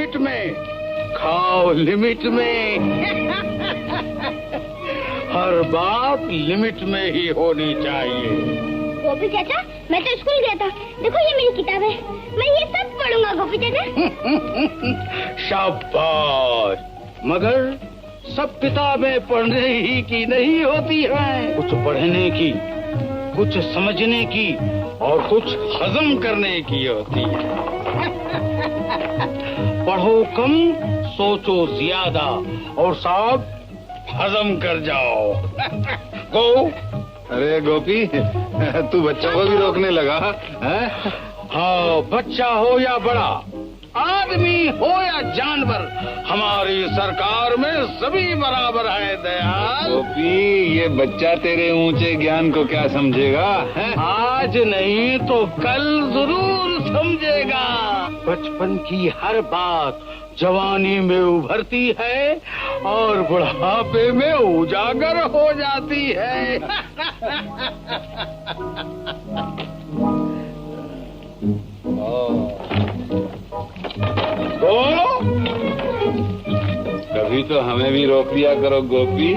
Limit में, खाओ limit में। हर बात लिमिट में ही होनी चाहिए। गोपी चाचा, मैं तो स्कूल गया था। देखो ये मेरी किताब है, मैं ये सब पढ़ूंगा गोपी चाचा। शाबाश। मगर सब किताबें पढ़ने ही की नहीं होती हैं। कुछ पढ़ने की, कुछ समझने की और कुछ हजम करने की होती है। पढ़ो कम, सोचो ज्यादा और सब हजम कर जाओ। गो। अरे गोपी, तू बच्चों को भी रोकने लगा है? हाँ, बच्चा हो या बड़ा, आदमी हो या जानवर, हमारी सरकार में सभी बराबर है दयाल। गोपी, ये बच्चा तेरे ऊंचे ज्ञान को क्या समझेगा है? आज नहीं तो कल जरूर समझेगा। बचपन की हर बात जवानी में उभरती है और बुढ़ापे में उजागर हो जाती है। कभी तो हमें भी रोक दिया करो गोपी।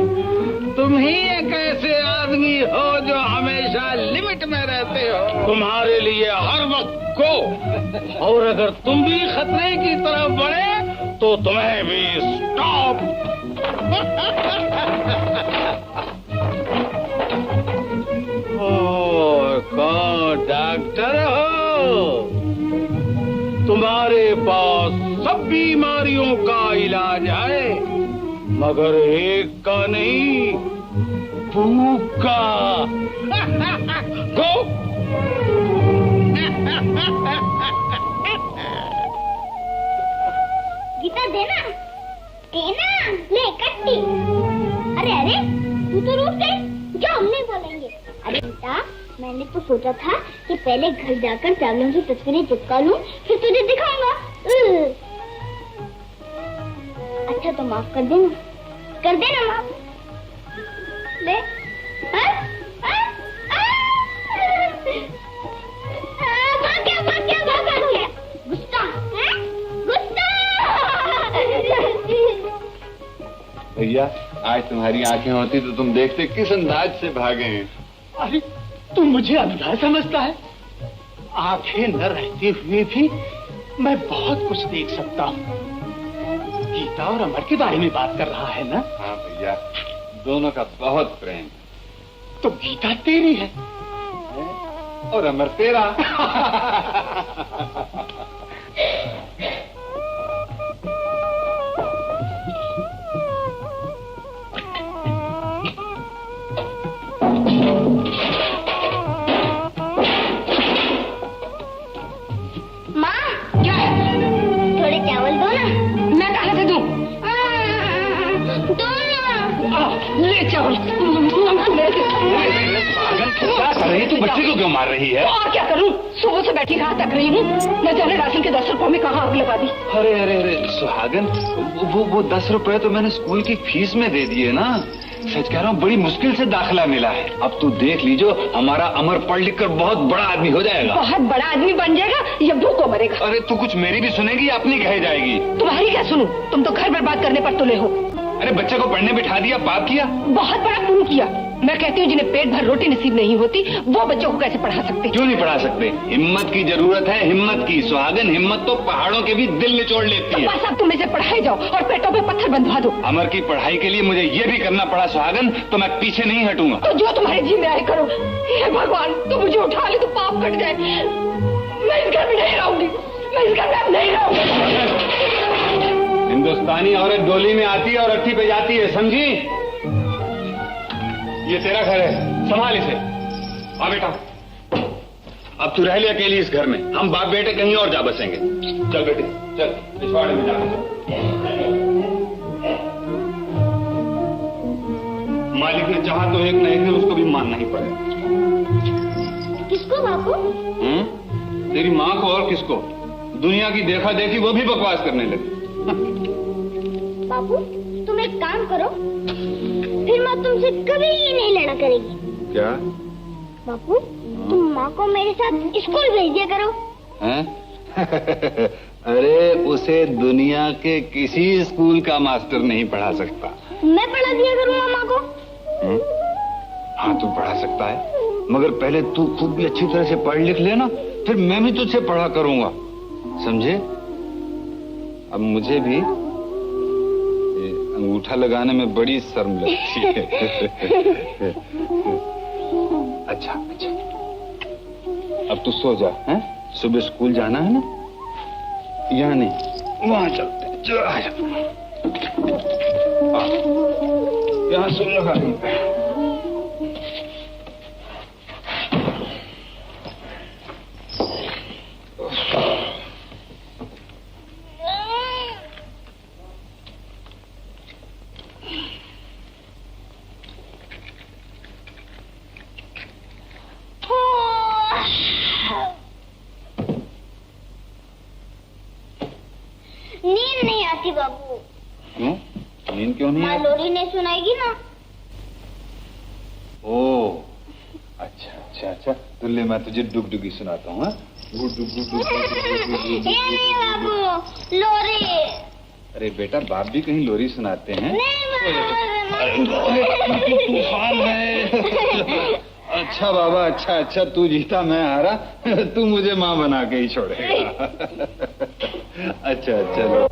तुम ही एक ऐसे आदमी हो जो हमेशा लिमिट में रहते हो। तुम्हारे लिए हर वक्त गो, और अगर तुम भी खतरे की तरफ बढ़े तो तुम्हें भी स्टॉप। कौन डॉक्टर हो? तुम्हारे पास सब बीमारियों का इलाज है, मगर एक का नहीं, भूख का। गो। गीता देना, देना, ले कट्टी। अरे अरे, तू तो रुक गई, जो हम नहीं बोलेंगे। अरे गीता, मैंने तो सोचा था कि पहले घर जाकर चावलों की तस्वीरें चिपका लूं, फिर तुझे दिखाऊंगा। अच्छा तो माफ कर देना, कर देना माफ। ले। भाग गया, भाग गया, भाग गया। गुस्सा, गुस्सा। भैया, आज तुम्हारी आंखें होती तो तुम देखते किस अंदाज से भागे हैं। अरे तू मुझे अंधा समझता है? आंखें न रहते हुए भी मैं बहुत कुछ देख सकता हूँ। गीता और अमर के बारे में बात कर रहा है ना? हाँ भैया, दोनों का बहुत प्रेम। तो गीता तेरी है और अमर तेरा। क्या कर रही है तू? बच्चे को क्यों मार रही है? और क्या करूं? सुबह से बैठी कहाँ तक रही हूँ, न जाने राशन के 10 रुपए में कहाँ आग लगा दी। अरे अरे अरे सुहागन, वो 10 रुपए तो मैंने स्कूल की फीस में दे दिए ना। सच कह रहा हूँ, बड़ी मुश्किल से दाखिला मिला है। अब तू देख लीजो, हमारा अमर पढ़ लिख कर बहुत बड़ा आदमी हो जाएगा। बहुत बड़ा आदमी बन जाएगा या भूखों मरेगा? अरे तू कुछ मेरी भी सुनेगी या अपनी कहे जाएगी? तुम्हारी क्या सुनूं? तुम तो घर बर्बाद करने पर तुले हो। अरे बच्चे को पढ़ने बिठा दिया, पाप किया? बहुत बड़ा पुण्य किया। मैं कहती हूँ जिन्हें पेट भर रोटी नसीब नहीं होती, वो बच्चों को कैसे पढ़ा सकते? क्यों नहीं पढ़ा सकते? हिम्मत की जरूरत है, हिम्मत की। सुहागन, हिम्मत तो पहाड़ों के भी दिल निचोड़ लेती है। बस अब तुम इसे पढ़ाए जाओ और पेटों पे पत्थर बंधवा दो। अमर की पढ़ाई के लिए मुझे ये भी करना पड़ा सुहागन, तो मैं पीछे नहीं हटूंगा। तो जो तुम्हारे जी में आए करो। हे भगवान, तुम मुझे उठा ले तो पाप कट जाए। मैं इस घर में नहीं रहूंगी, मैं इस घर में नहीं रहूंगी। हिंदुस्तानी औरत डोली में आती है और अट्ठी पे जाती है, समझी? ये तेरा घर है, संभाल इसे। आ बेटा, अब तू रह ले अकेली इस घर में। हम बाप बेटे कहीं और जा बसेंगे। चल बेटे, चल पिछवाड़े में जा। मालिक ने चाहा तो एक न एक दिन उसको भी मानना ही पड़ेगा। किसको बापू? तेरी माँ को और किसको? दुनिया की देखा देखी वो भी बकवास करने लगी। बापू तुम एक काम करो, फिर माँ तुमसे कभी नहीं लड़ा करेगी। क्या? बापू तुम माँ को मेरे साथ स्कूल भेज दिया करो। हैं? अरे उसे दुनिया के किसी स्कूल का मास्टर नहीं पढ़ा सकता। मैं पढ़ा दिया करूँ मामा को। हाँ तू पढ़ा सकता है, मगर पहले तू खुद भी अच्छी तरह से पढ़ लिख लेना, फिर मैं भी तुझसे पढ़ा करूंगा, समझे? अब मुझे भी अंगूठा लगाने में बड़ी शर्म लगती है। अच्छा अच्छा, अब तू सो जा, हैं? सुबह स्कूल जाना है ना? यहाँ नहीं, वहाँ चलते। चल आ जा, यहाँ सो लगा। नींद नहीं आती बाबू। क्यों? नींद क्यों नहीं माँ आती? लोरी ने सुनाएगी ना। ओ अच्छा अच्छा अच्छा, तो ले मैं तुझे डुगडुगी सुनाता हूँ। ये नहीं बाबू, लोरी। अरे बेटा, बाप भी कहीं लोरी सुनाते हैं। नहीं तूफान है। अच्छा बाबा, अच्छा अच्छा, तू जीता मैं हारा, तू मुझे माँ बना के ही छोड़ेगा। अच्छा चलो।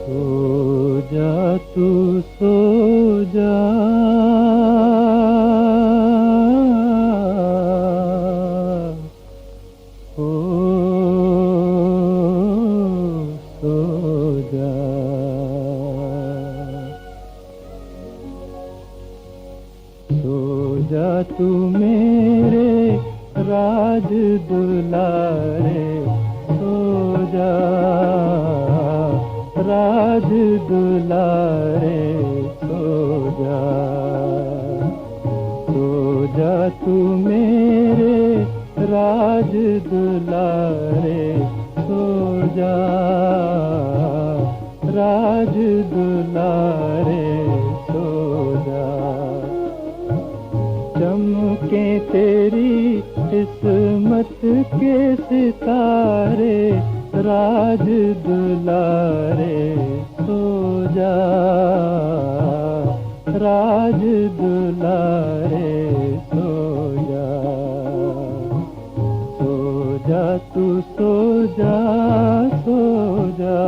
सो जा तू सो जा, तू मेरे राज दुलारे, सो जा राज दुलारे, सो जा तू मेरे राज दुलारे, सो जा राज दुलारे, सो जा। चमके तेरी किस्मत के सितारे, राज दुलारे, सो जा राज दुलारे, सो जा तू सो जा, सो जा।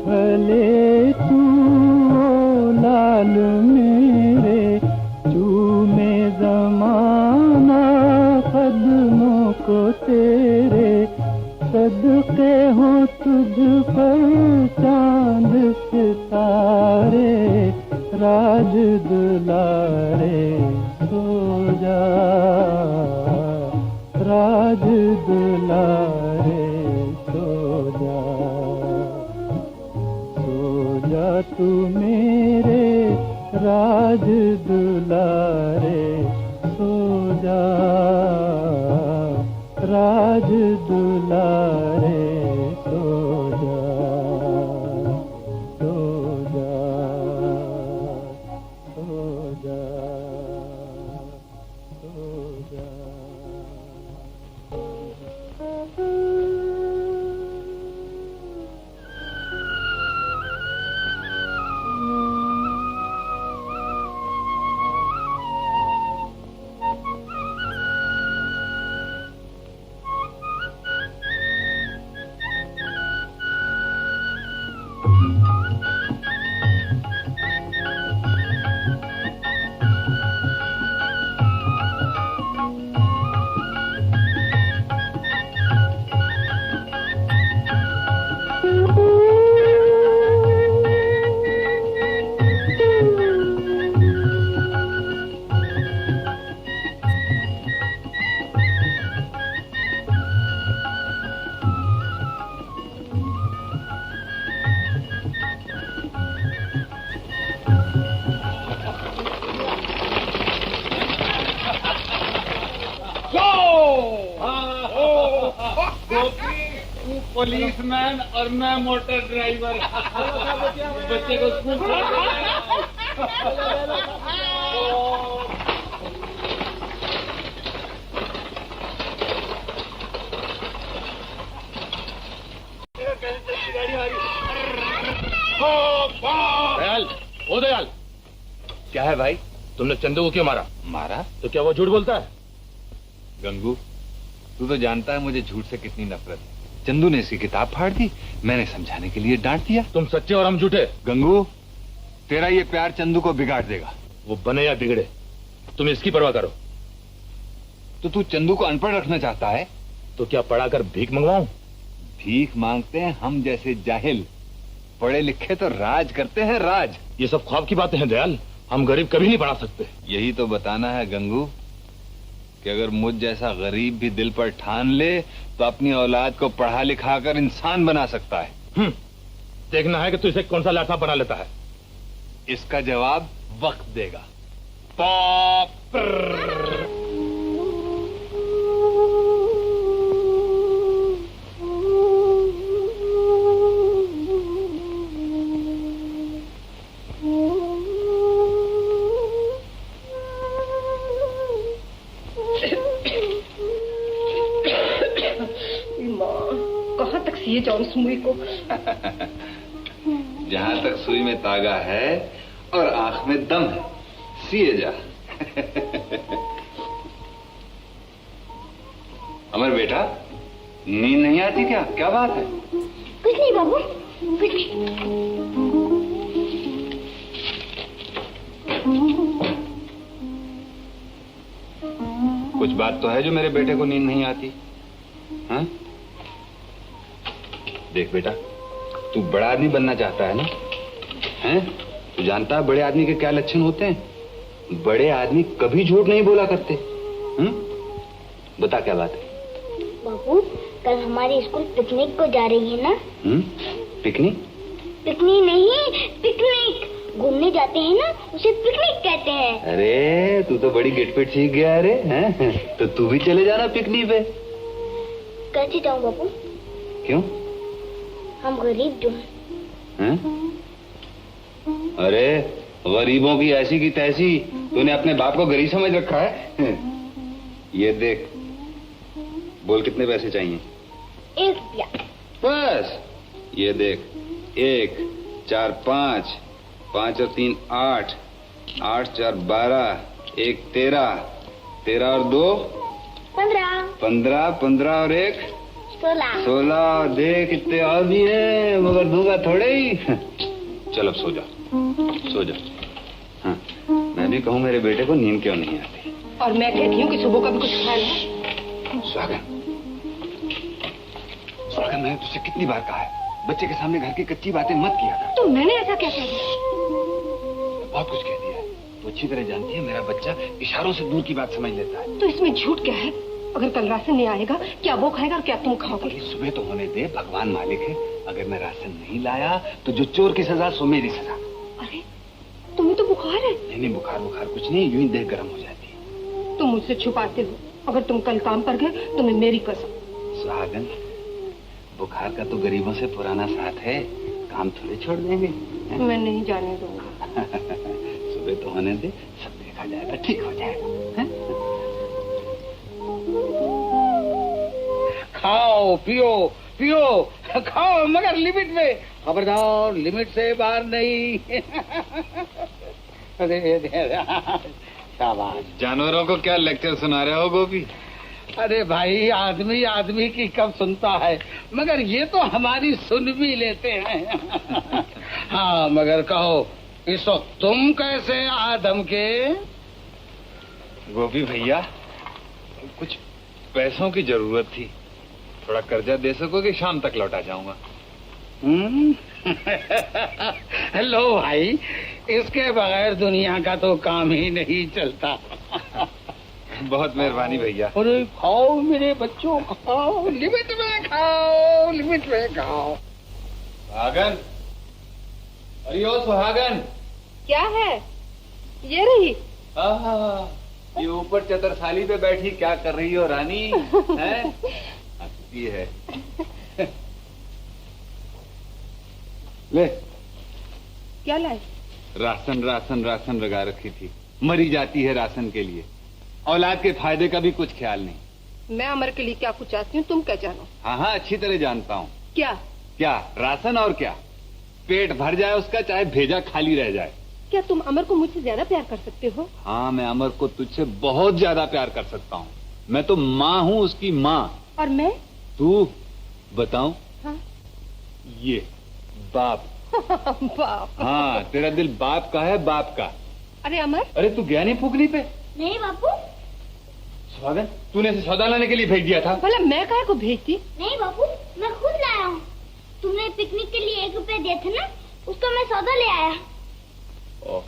फले तू लाल मेरे, चूमे ज़माना कदमों को तेरे, सदके हो तुझ पर चांद सितारे, राज दुलारे, सो जा राज दुलारे, सो जा तू मेरे राज दुलारे, सो जा राज दुलारे, सो जा, सो जा, सो जा, सो जा। पुलिसमैन और मैं मोटर ड्राइवर। बच्चे को स्कूल दयाल, ओ दयाल, क्या है भाई? तुमने चंदू को क्यों मारा? मारा? तो क्या वो झूठ बोलता है? गंगू, तू तो जानता है मुझे झूठ से कितनी नफरत है। चंदू ने इसकी किताब फाड़ दी, मैंने समझाने के लिए डांट दिया। तुम सच्चे और हम झूठे। गंगू, तेरा ये प्यार चंदू को बिगाड़ देगा। वो बने या बिगड़े, तुम इसकी परवाह करो। तो तू चंदू को अनपढ़ रखना चाहता है? तो क्या पढ़ाकर भीख मंगवाऊं? भीख मांगते हैं हम जैसे जाहिल, पढ़े लिखे तो राज करते हैं, राज। ये सब ख्वाब की बातें हैं दयाल, हम गरीब कभी नहीं पढ़ा सकते। यही तो बताना है गंगू कि अगर मुझ जैसा गरीब भी दिल पर ठान ले तो अपनी औलाद को पढ़ा लिखा कर इंसान बना सकता है। देखना है कि तू इसे कौन सा लाथा बना लेता है। इसका जवाब वक्त देगा। कहाँ तक सिए जाऊं इस मुई को? जहाँ तक सुई में तागा है और आंख में दम है, सिए जा। अमर बेटा, नींद नहीं आती क्या? क्या बात है? कुछ नहीं बाबू, कुछ नहीं। कुछ बात तो है जो मेरे बेटे को नींद नहीं आती। हाँ? देख बेटा, तू बड़ा आदमी बनना चाहता है ना? हैं? तू जानता है बड़े आदमी के क्या लक्षण होते हैं? बड़े आदमी कभी झूठ नहीं बोला करते। बता क्या बात है? बाबू, कल हमारी स्कूल पिकनिक को जा रही है ना? पिकनिक? पिकनिक नहीं, पिकनिक। घूमने जाते हैं ना, उसे पिकनिक कहते हैं। अरे तू तो बड़ी गिटपिट सीख गया। अरे हैं? तो तू भी चले जाना पिकनिक पे। कैसे जाऊँ बाबू? क्यों? हम गरीब जो हैं। अरे गरीबों की ऐसी की तैसी, तूने अपने बाप को गरीब समझ रखा है। ये देख, बोल कितने पैसे चाहिए? 1 रुपया। बस ये देख, 1 4 5, 5 और 3 8, 8 4 12, 1 13, 13 और 2 15, 15, 15 और 1 16। देख इतने और भी है, मगर दूंगा थोड़े ही। चल अब सो जा, सो जा। हाँ, मैं भी कहूँ मेरे बेटे को नींद क्यों नहीं आती। और मैं कहती हूँ कि सुबह का भी कुछ खा लो। सुहागन, सुहागन, मैंने तुझसे कितनी बार कहा है, बच्चे के सामने घर की कच्ची बातें मत किया कर। तो मैंने ऐसा क्या कह दिया? बहुत कुछ कह दिया है। तू अच्छी तरह जानती है मेरा बच्चा इशारों से दूर की बात समझ लेता है। तो इसमें झूठ क्या है? अगर कल राशन नहीं आएगा, क्या वो खाएगा और क्या तुम खाओगे? सुबह तो होने दे, भगवान मालिक है। अगर मैं राशन नहीं लाया तो जो चोर की सजा सो मेरी सजा। अरे तुम्हें तो बुखार है। नहीं, बुखार बुखार कुछ नहीं, यूं ही देह गर्म हो जाती है। तुम मुझसे छुपाते हो। अगर तुम कल काम पर गए तो मैं मेरी कसम। सुहागन, बुखार का तो गरीबों से पुराना साथ है, काम थोड़े छोड़ देंगे। मैं नहीं जाने दूंगा। सुबह तो होने दे, सब देखा जाएगा, ठीक हो जाएगा। है? खाओ पियो पियो, खाओ मगर लिमिट में। खबरदार, लिमिट से बाहर नहीं। शाबाश। जानवरों को क्या लेक्चर सुना रहे हो गोपी? अरे भाई, आदमी आदमी की कब सुनता है, मगर ये तो हमारी सुन भी लेते हैं। हाँ, मगर कहो इस वक्त तुम कैसे आदम के? गोपी भैया, कुछ पैसों की जरूरत थी, थोड़ा कर्जा दे सकोगे? शाम तक लौटा जाऊंगा। लो भाई, इसके बगैर दुनिया का तो काम ही नहीं चलता। बहुत मेहरबानी भैया। अरे खाओ मेरे बच्चों, खाओ, लिमिट में खाओ, लिमिट में खाओ। सुहागन, अरे ओ सुहागन। क्या है? ये रही। ये ऊपर चतरसाली पे बैठी क्या कर रही हो रानी? हैं? हंसती है। ले क्या लाए? राशन राशन राशन लगा रखी थी, मरी जाती है राशन के लिए, औलाद के फायदे का भी कुछ ख्याल नहीं। मैं अमर के लिए क्या कुछ चाहती हूँ तुम क्या जानो? हाँ हाँ अच्छी तरह जानता हूँ। क्या? क्या राशन और क्या, पेट भर जाए उसका चाहे भेजा खाली रह जाए। क्या तुम अमर को मुझसे ज्यादा प्यार कर सकते हो? हाँ मैं अमर को तुझसे बहुत ज्यादा प्यार कर सकता हूँ। मैं तो माँ हूँ उसकी माँ। और मैं? तू बताऊं? हाँ? ये बाप। बाप। हाँ तेरा दिल बाप का है, बाप का। अरे अमर, अरे तू गया नहीं फूकनी पे? नहीं बापू। स्वागत, तूने इसे सौदा लाने के लिए भेज दिया था? भला मैं काहे को भेजती? नहीं बापू, मैं खुद लाया हूँ। तुमने पिकनिक के लिए 1 रुपया दिए थे ना, उसका मैं सौदा ले आया। ओह,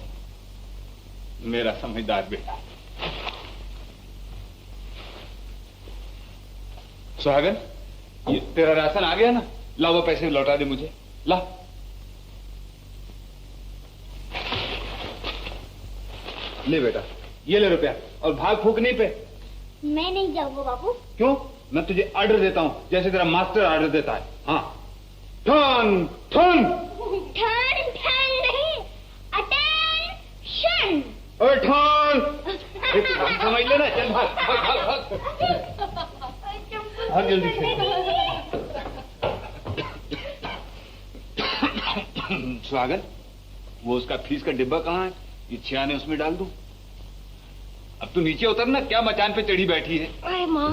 मेरा समझदार बेटा। सुहागन, ये तेरा राशन आ गया ना? ला वो पैसे लौटा दे मुझे, ला। ले बेटा, ये ले रुपया और भाग फूकने पे। मैं नहीं जाऊंगा बापू। क्यों? मैं तुझे ऑर्डर देता हूँ जैसे तेरा मास्टर ऑर्डर देता है। हाँ, ठन ठन। ठन ठन नहीं, अटेंशन। ठन। समझ लेना, चल भाग भाग भाग भाग जल्दी से। स्वागत, वो उसका फीस का डिब्बा कहाँ है? ये छियाने उसमें डाल दूं? अब तू नीचे उतर ना, क्या मचान पे चढ़ी बैठी है? अरे माँ,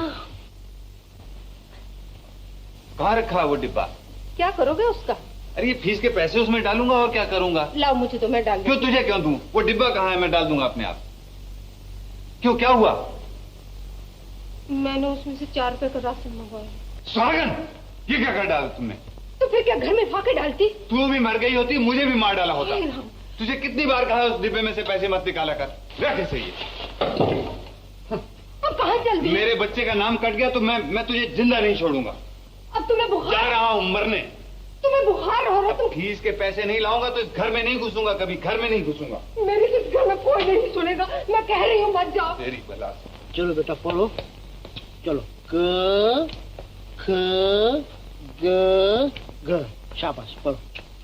कहाँ रखा है वो डिब्बा? क्या करोगे उसका? अरे ये फीस के पैसे उसमें डालूंगा और क्या करूंगा। लाओ मुझे तो, मैं डाल क्यों? तुझे क्यों दूं? वो डिब्बा कहाँ है? मैं डाल दूंगा अपने आप। क्यों, क्या हुआ? मैंने उसमें से 4 रुपए का राशन मंगवाया। स्वागन, ये क्या कर डाला तुमने? तो फिर क्या घर में फाके डालती? तू भी मर गई होती, मुझे भी मार डाला होता। हे राम। तुझे कितनी बार कहा उस डिब्बे में से पैसे मत निकाला कर। रख इसे ये। अब कहाँ चल दी? मेरे बच्चे का नाम कट गया तो मैं तुझे जिंदा नहीं छोड़ूंगा। अब तुम्हें जा बुखार, रहा हूँ मरने। तुम्हें बुखार हो रहा, तुम फीस के पैसे नहीं लाऊंगा तो इस घर में नहीं घुसूंगा, कभी घर में नहीं घुसूंगा। मेरी इस घर में कोई नहीं सुनेगा, मैं कह रही हूँ मत जाओ। तेरी बला से। चलो बेटा पढ़ो, चलो। क ख ग घ, शाबाश पढ़ो।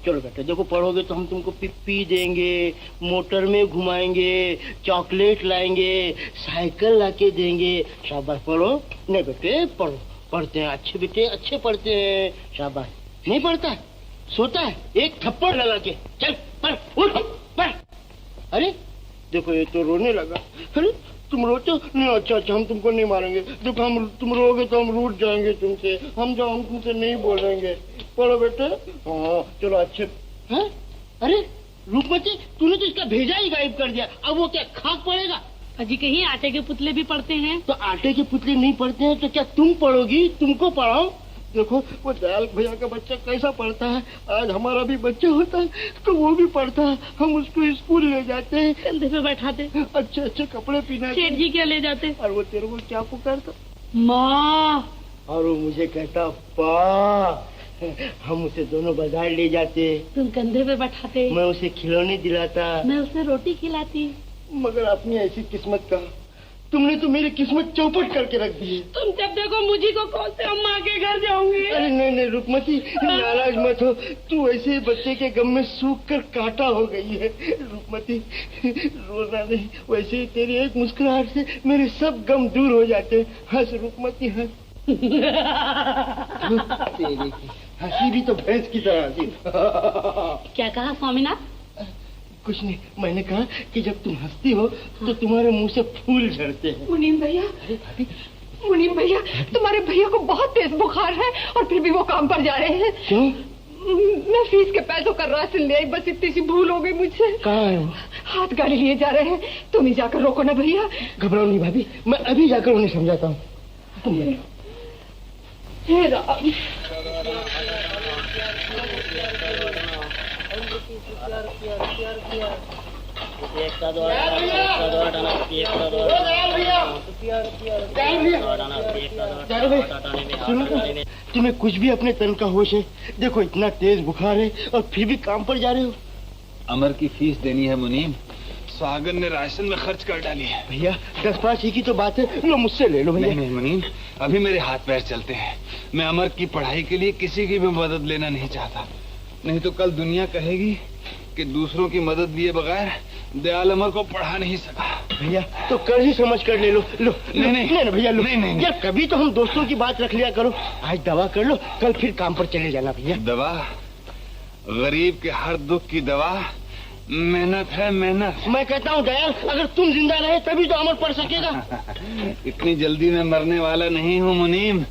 चलो बेटा, देखो पढ़ोगे तो हम तुमको पिप्पी देंगे, मोटर में घुमाएंगे, चॉकलेट लाएंगे, साइकिल लाके देंगे। शाबाश पढ़ो। नहीं बेटे पढ़ो, पढ़ते हैं अच्छे बेटे, अच्छे पढ़ते हैं। शाबाश। नहीं पढ़ता है, सोता है, एक थप्पड़ लगा के। चल पढ़, उठ पढ़। अरे देखो ये तो रोने लगा। अरे तुम रोते हो? नहीं, अच्छा अच्छा, हम तुमको नहीं मारेंगे। देखो हम, तुम रोगे तो हम रूठ जाएंगे तुमसे। हम तुमसे नहीं बोलेंगे। पढ़ो बेटे। हाँ चलो अच्छे। हैं? अरे रूपमती, तूने तो इसका भेजा ही गायब कर दिया। अब वो क्या खाक पड़ेगा? अजी कहीं आटे के पुतले भी पढ़ते हैं? तो आटे के पुतले नहीं पढ़ते हैं तो क्या तुम पढ़ोगी? तुमको पढ़ाओ। देखो वो दयाल भैया का बच्चा कैसा पढ़ता है। आज हमारा भी बच्चा होता है तो वो भी पढ़ता है। हम उसको स्कूल ले जाते हैं, कंधे पे बैठाते, अच्छे अच्छे कपड़े पहनाते। सेठ जी क्या ले जाते? और वो तेरे को क्या पुकारता? माँ। और वो मुझे कहता पा। हम उसे दोनों बाजार ले जाते, तुम कंधे पे बैठाते, मैं उसे खिलौने दिलाता, मैं उसे रोटी खिलाती। मगर अपनी ऐसी किस्मत का, तुमने तो मेरी किस्मत चौपट करके रख दी है। तुम जब देखो मुझी को कौन से अम्मा के घर जाऊंगी। अरे नहीं नहीं रुकमती, नाराज मत हो। तू ऐसे बच्चे के गम में सूख कर कांटा हो गई है। रुकमती रोना नहीं, वैसे ही तेरी एक मुस्कुराहट से मेरे सब गम दूर हो जाते हैं। हंस रुकमती हंस। तेरी की हंसी भी तो भैंस की तरह हंसी। क्या कहा स्वामीनाथ? कुछ नहीं, मैंने कहा कि जब तुम हंसती हो तो तुम्हारे मुंह से फूल झड़ते हैं। मुनीम भैया, मुनीम भैया, तुम्हारे भैया को बहुत तेज बुखार है और फिर भी वो काम पर जा रहे हैं। क्यों? मैं फीस के पैसों का राशन ले आई, बस इतनी सी भूल हो गई मुझसे। कहाँ है वो? हाथ गाड़ी लिए जा रहे हैं, तुम ही जाकर रोको ना भैया। घबराओ नहीं भाभी, मैं अभी जाकर उन्हें समझाता हूँ। तुम हे राम। तुम्हें कुछ भी अपने तन का होश है? देखो इतना तेज बुखार है और फिर भी काम पर जा रहे हो। अमर की फीस देनी है मुनीम, सागर ने राशन में खर्च कर डाली है। भैया 10-5 ही की तो बात है, लो मुझसे ले लो भैया। नहीं नहीं मुनीम, अभी मेरे हाथ पैर चलते हैं। मैं अमर की पढ़ाई के लिए किसी की भी मदद लेना नहीं चाहता। नहीं तो कल दुनिया कहेगी कि दूसरों की मदद लिए बगैर दयाल अमर को पढ़ा नहीं सका। भैया तो कर्ज ही समझ कर ले लो। लो नहीं भैया लो। नहीं यार कभी तो हम दोस्तों की बात रख लिया करो। आज दवा कर लो, कल फिर काम पर चले जाना भैया। दवा? गरीब के हर दुख की दवा मेहनत है, मेहनत। मैं कहता हूँ दयाल, अगर तुम जिंदा रहे तभी तो अमर पढ़ सकेगा। इतनी जल्दी मैं मरने वाला नहीं हूँ मुनीम।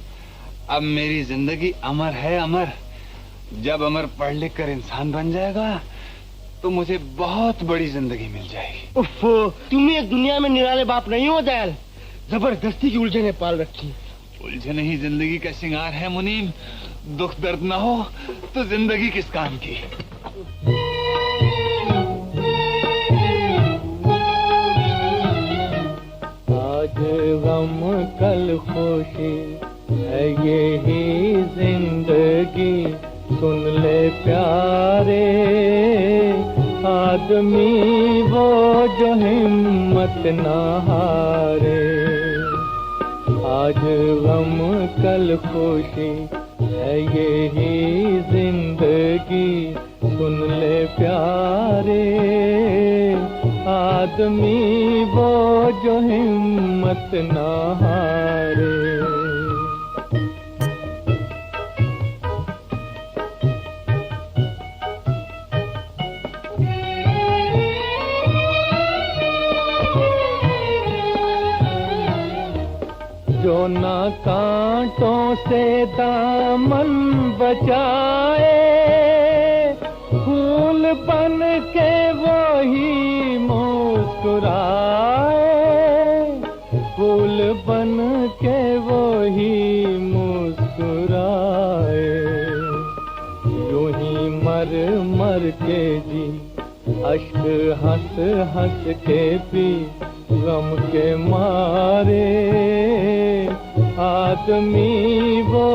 अब मेरी जिंदगी अमर है, अमर। जब अमर पढ़ लिख कर इंसान बन जाएगा तो मुझे बहुत बड़ी जिंदगी मिल जाएगी। उफ, तुम एक दुनिया में निराले बाप नहीं हो दयाल, जबरदस्ती की उलझने पाल रखी। उलझन ही जिंदगी का श्रृंगार है मुनीम। दुख दर्द न हो तो जिंदगी किस काम की। आज गम कल खुशी है यही जिंदगी, सुन ले प्यारे आदमी वो जो हिम्मत ना हारे। आज गम कल खुशी है यही जिंदगी, सुन ले प्यारे आदमी वो जो हिम्मत ना हारे। जो ना कांटों से दामन बचाए, फूल बन के वही मुस्कुराए, फूल बन के वही मुस्कुराए। यूं ही मर मर के जी, अश्क हंस हंस के पी, गम के मारे आदमी वो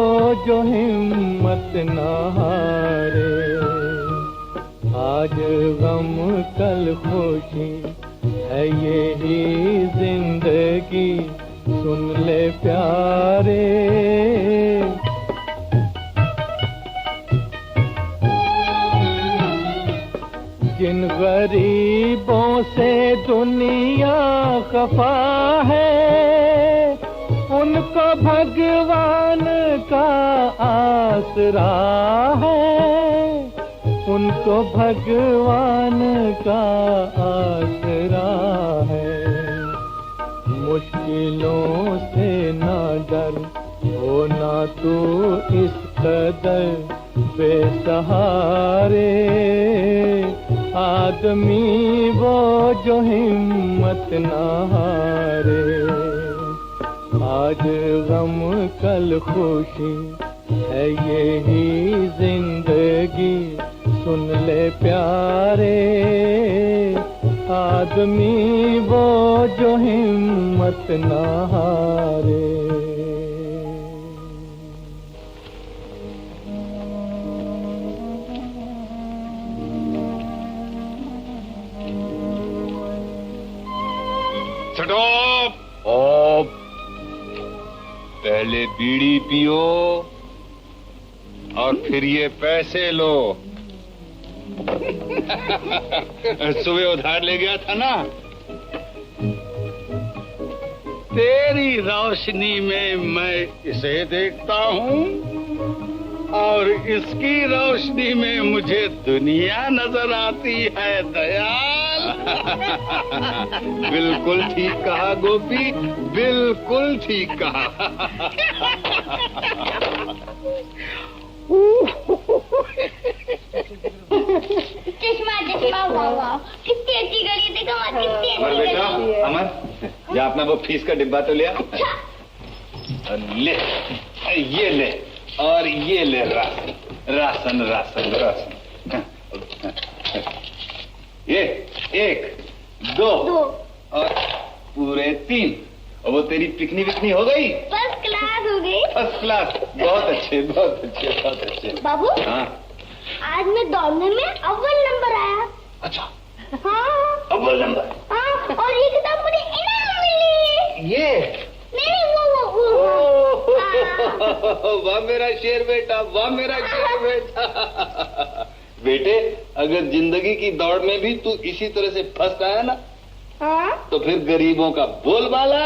जो हिम्मत ना हारे। आज गम कल खुशी है यही जिंदगी, सुन ले प्यारे जिन गरीबों से दुनिया खफा है, उनको भगवान का आसरा है, उनको भगवान का आसरा है। मुश्किलों से ना डर, हो ना तू इस कदर बेसहारे आदमी वो जो हिम्मत ना हारे। आज गम कल खुशी है यही जिंदगी, सुन ले प्यारे आदमी वो जो हिम्मत ना हारे। ओ, पहले बीड़ी पियो और फिर ये पैसे लो। सुबह उधार ले गया था ना। तेरी रोशनी में मैं इसे देखता हूँ और इसकी रोशनी में मुझे दुनिया नजर आती है दयाल। बिल्कुल ठीक कहा गोपी, बिल्कुल ठीक कहा। चश्मा चश्मा, वाह कितनी अच्छी घड़ी है, देखो माँ कितनी अच्छी अमर बेटा, घड़ी है। अमर या अपना वो फीस का डिब्बा तो लिया। ले, ये ले और ये ले राशन राशन राशन। ये 1 2 और पूरे 3। और वो तेरी पिकनी विकनी हो गई? फर्स्ट क्लास हो गई। First class. बहुत अच्छे बहुत अच्छे बहुत अच्छे। बाबू, हाँ आज मैं दौड़ने में अव्वल नंबर आया। अच्छा, हाँ अव्वल नंबर। हाँ, और ये किताब मुझे इनाम मिली। ये नहीं वो हाँ। वाह मेरा शेर बेटा, वाह मेरा शेर बेटा। बेटे अगर जिंदगी की दौड़ में भी तू इसी तरह से फंस रहा है ना, हाँ? तो फिर गरीबों का बोलबाला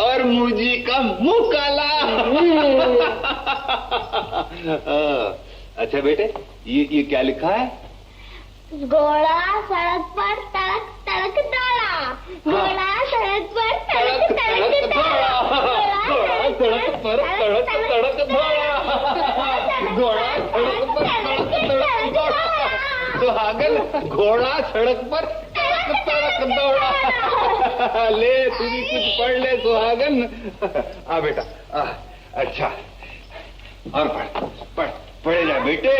और मुझी का मुंह काला। अच्छा बेटे, ये क्या लिखा है? घोड़ा सड़क पर तड़क तड़क दौड़ा, घोड़ा सड़क पर तड़क तड़क दौड़ा, घोड़ा सड़क पर तड़क तड़क दौड़ा, घोड़ा सड़क पर तड़क तड़क दौड़ा, सुहागन घोड़ा सड़क पर तड़क तड़क दौड़ा। ले तू भी कुछ पढ़ ले सुहागन। आ बेटा आ, अच्छा और पढ़े जा बेटे,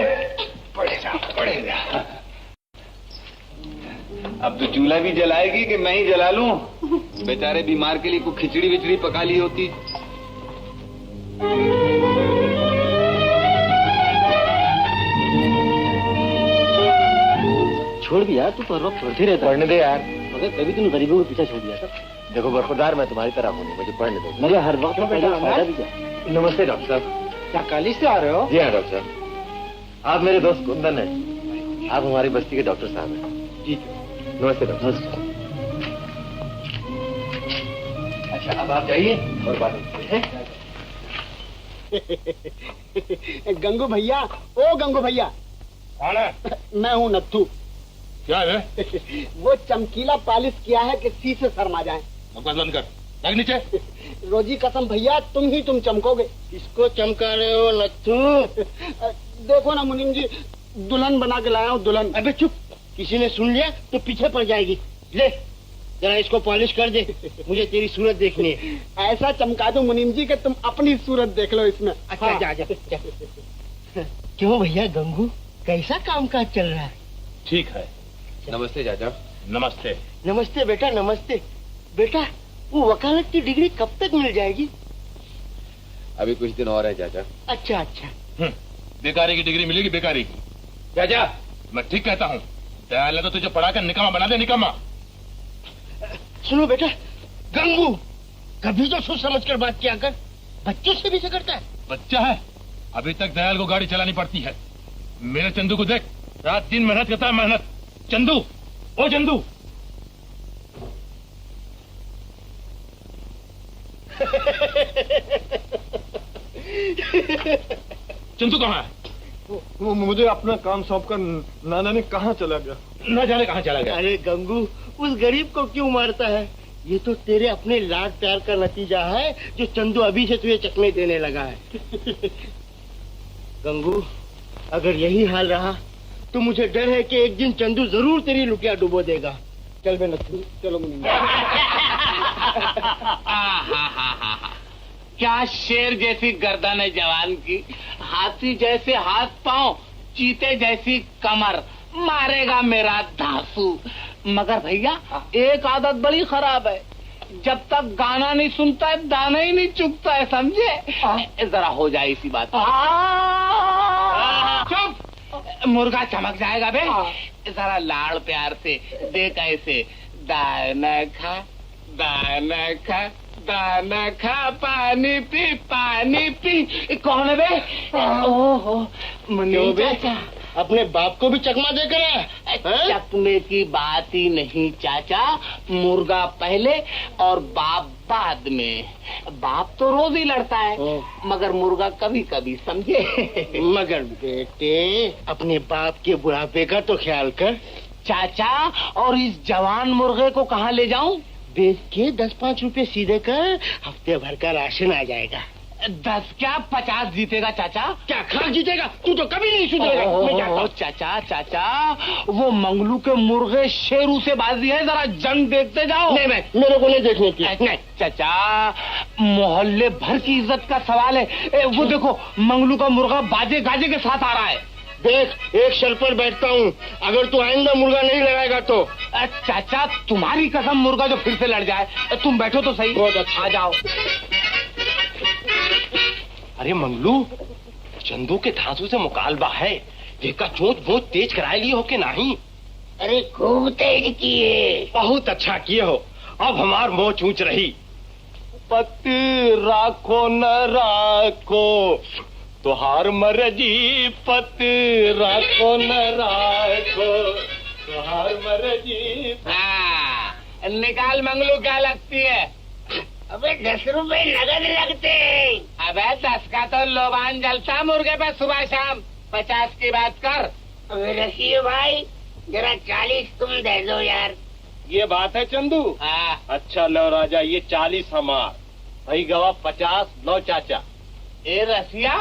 पढ़े जा। अब तो चूल्हा भी जलाएगी कि मैं ही जला लूं? बेचारे बीमार के लिए कोई खिचड़ी विचड़ी पका ली होती। छोड़ भी यार, तू तो हर वक्त पढ़ते रहता। पढ़ने दे यार। मगर कभी तूने गरीबों के पीछे छोड़ दिया था। देखो बरखुरदार, मैं तुम्हारी तरह हूँ, मुझे पढ़ने दो। मगर हर वक्त फायदा भी क्या? नमस्ते डॉक्टर साहब। क्या कॉलेज से आ रहे हो? जी हाँ डॉक्टर साहब, आप मेरे दोस्त कुंदन हैं। आप हमारी बस्ती के डॉक्टर साहब हैं। जी नमस्ते डॉक्टर साहब। अच्छा अब आप जाइए और बात करें। गंगू भैया, ओ गंगू भैया। कौन है? मैं हूँ नत्थू। क्या है? वो चमकीला पॉलिश किया है कि सी से शर्मा जाए। बकवास बंद कर, लग नीचे। रोजी कसम भैया, तुम चमकोगे। किसको चमका रहे हो नत्थू? देखो ना मुनीम जी, दुल्हन बना के लाया हूँ, दुल्हन। अबे चुप, किसी ने सुन लिया तो पीछे पड़ जाएगी। ले जरा इसको पॉलिश कर दे, मुझे तेरी सूरत देखनी है। ऐसा चमका दो मुनीम जी कि तुम अपनी सूरत देख लो इसमें। अच्छा हाँ। जा। क्यों भैया गंगू, कैसा कामकाज चल रहा है? ठीक है। नमस्ते चाचा। नमस्ते। नमस्ते बेटा, नमस्ते। बेटा वो वकालत की डिग्री कब तक मिल जाएगी? अभी कुछ दिन और है चाचा। अच्छा। बेकारी की डिग्री मिलेगी, बेकारी की। चाचा मैं ठीक कहता हूँ, दयाल ने तो तुझे पढ़ाकर निकम्मा बना दे, निकम्मा। सुनो बेटा, गंगू कभी तो सोच समझ कर बात किया कर, बच्चों से भी से करता है। बच्चा है, अभी तक दयाल को गाड़ी चलानी पड़ती है। मेरे चंदू को देख, रात दिन मेहनत करता है, मेहनत। चंदू, ओ चंदू। चंदू कहाँ है? मुझे अपना काम सौंप कर नाना ने कहाँ चला गया? न जाने कहाँ चला गया। अरे गंगू, उस गरीब को क्यों मारता है? ये तो तेरे अपने लाड प्यार का नतीजा है जो चंदू अभी से तुझे चकमे देने लगा है। गंगू, अगर यही हाल रहा तो मुझे डर है कि एक दिन चंदू जरूर तेरी लुटिया डुबो देगा। चल बे नथु, चलो मुनीम। क्या शेर जैसी गर्दन है जवान की, हाथी जैसे हाथ पांव, चीते जैसी कमर, मारेगा मेरा धांसू। मगर भैया एक आदत बड़ी खराब है, जब तक गाना नहीं सुनता है दाना ही नहीं चुगता है, समझे? जरा हो जाए इसी बात। चुप, मुर्गा चमक जाएगा बे। जरा लाड़ प्यार से देख ऐसे, दाना खा दाना खा दाना खा, पानी पी पानी पी। कौन है बे? ओहो मुनीम चाचा। अपने बाप को भी चकमा देकर आया? चकमे की बात ही नहीं चाचा, मुर्गा पहले और बाप बाद में। बाप तो रोज ही लड़ता है, मगर मुर्गा कभी कभी, समझे? मगर बेटे अपने बाप के बुढ़ापे का तो ख्याल कर। चाचा, और इस जवान मुर्गे को कहाँ ले जाऊं? बेच के 10-5 रुपए सीधे कर, हफ्ते भर का राशन आ जाएगा। 10 क्या 50 जीतेगा चाचा? क्या खाक जीतेगा? तू तो कभी नहीं सुधरेगा। मैं जाता हूं। चाचा वो मंगलू के मुर्गे शेरू से बाजी है, जरा जंग देखते जाओ। नहीं, मेरे को नहीं देखने की। नहीं चाचा, मोहल्ले भर की इज्जत का सवाल है। वो देखो मंगलू का मुर्गा बाजे गाजे के साथ आ रहा है। देख, एक शर्त पर बैठता हूँ, अगर तू आइंदा मुर्गा नहीं लगाएगा तो। चाचा तुम्हारी कसम, मुर्गा जो फिर से लड़ जाए। तुम बैठो तो सही। बहुत अच्छा। आ जाओ। अरे मंगलू, चंदू के धांसू से मुकालबा है, देखा चोंच बहुत तेज कराए लिए हो के नहीं? अरे खूब तेज किए। बहुत अच्छा किए हो, अब हमार मोह चूंच रही। पति राखो न राखो, तुहार मर्जी पत राखो न राखो, तुहार मर्जी। निकाल मंगलू, क्या लगती है? अबे 10 रुपए नगद लगते। अबे 10 का तो लोबान जलता मुर्गे पे सुबह शाम, 50 की बात कर। अबे रसिए भाई, जरा 40 तुम दे दो यार। ये बात है चंदू? अच्छा लो राजा, ये 40 हमार, भाई गवा 50 लो चाचा। ए रसिया,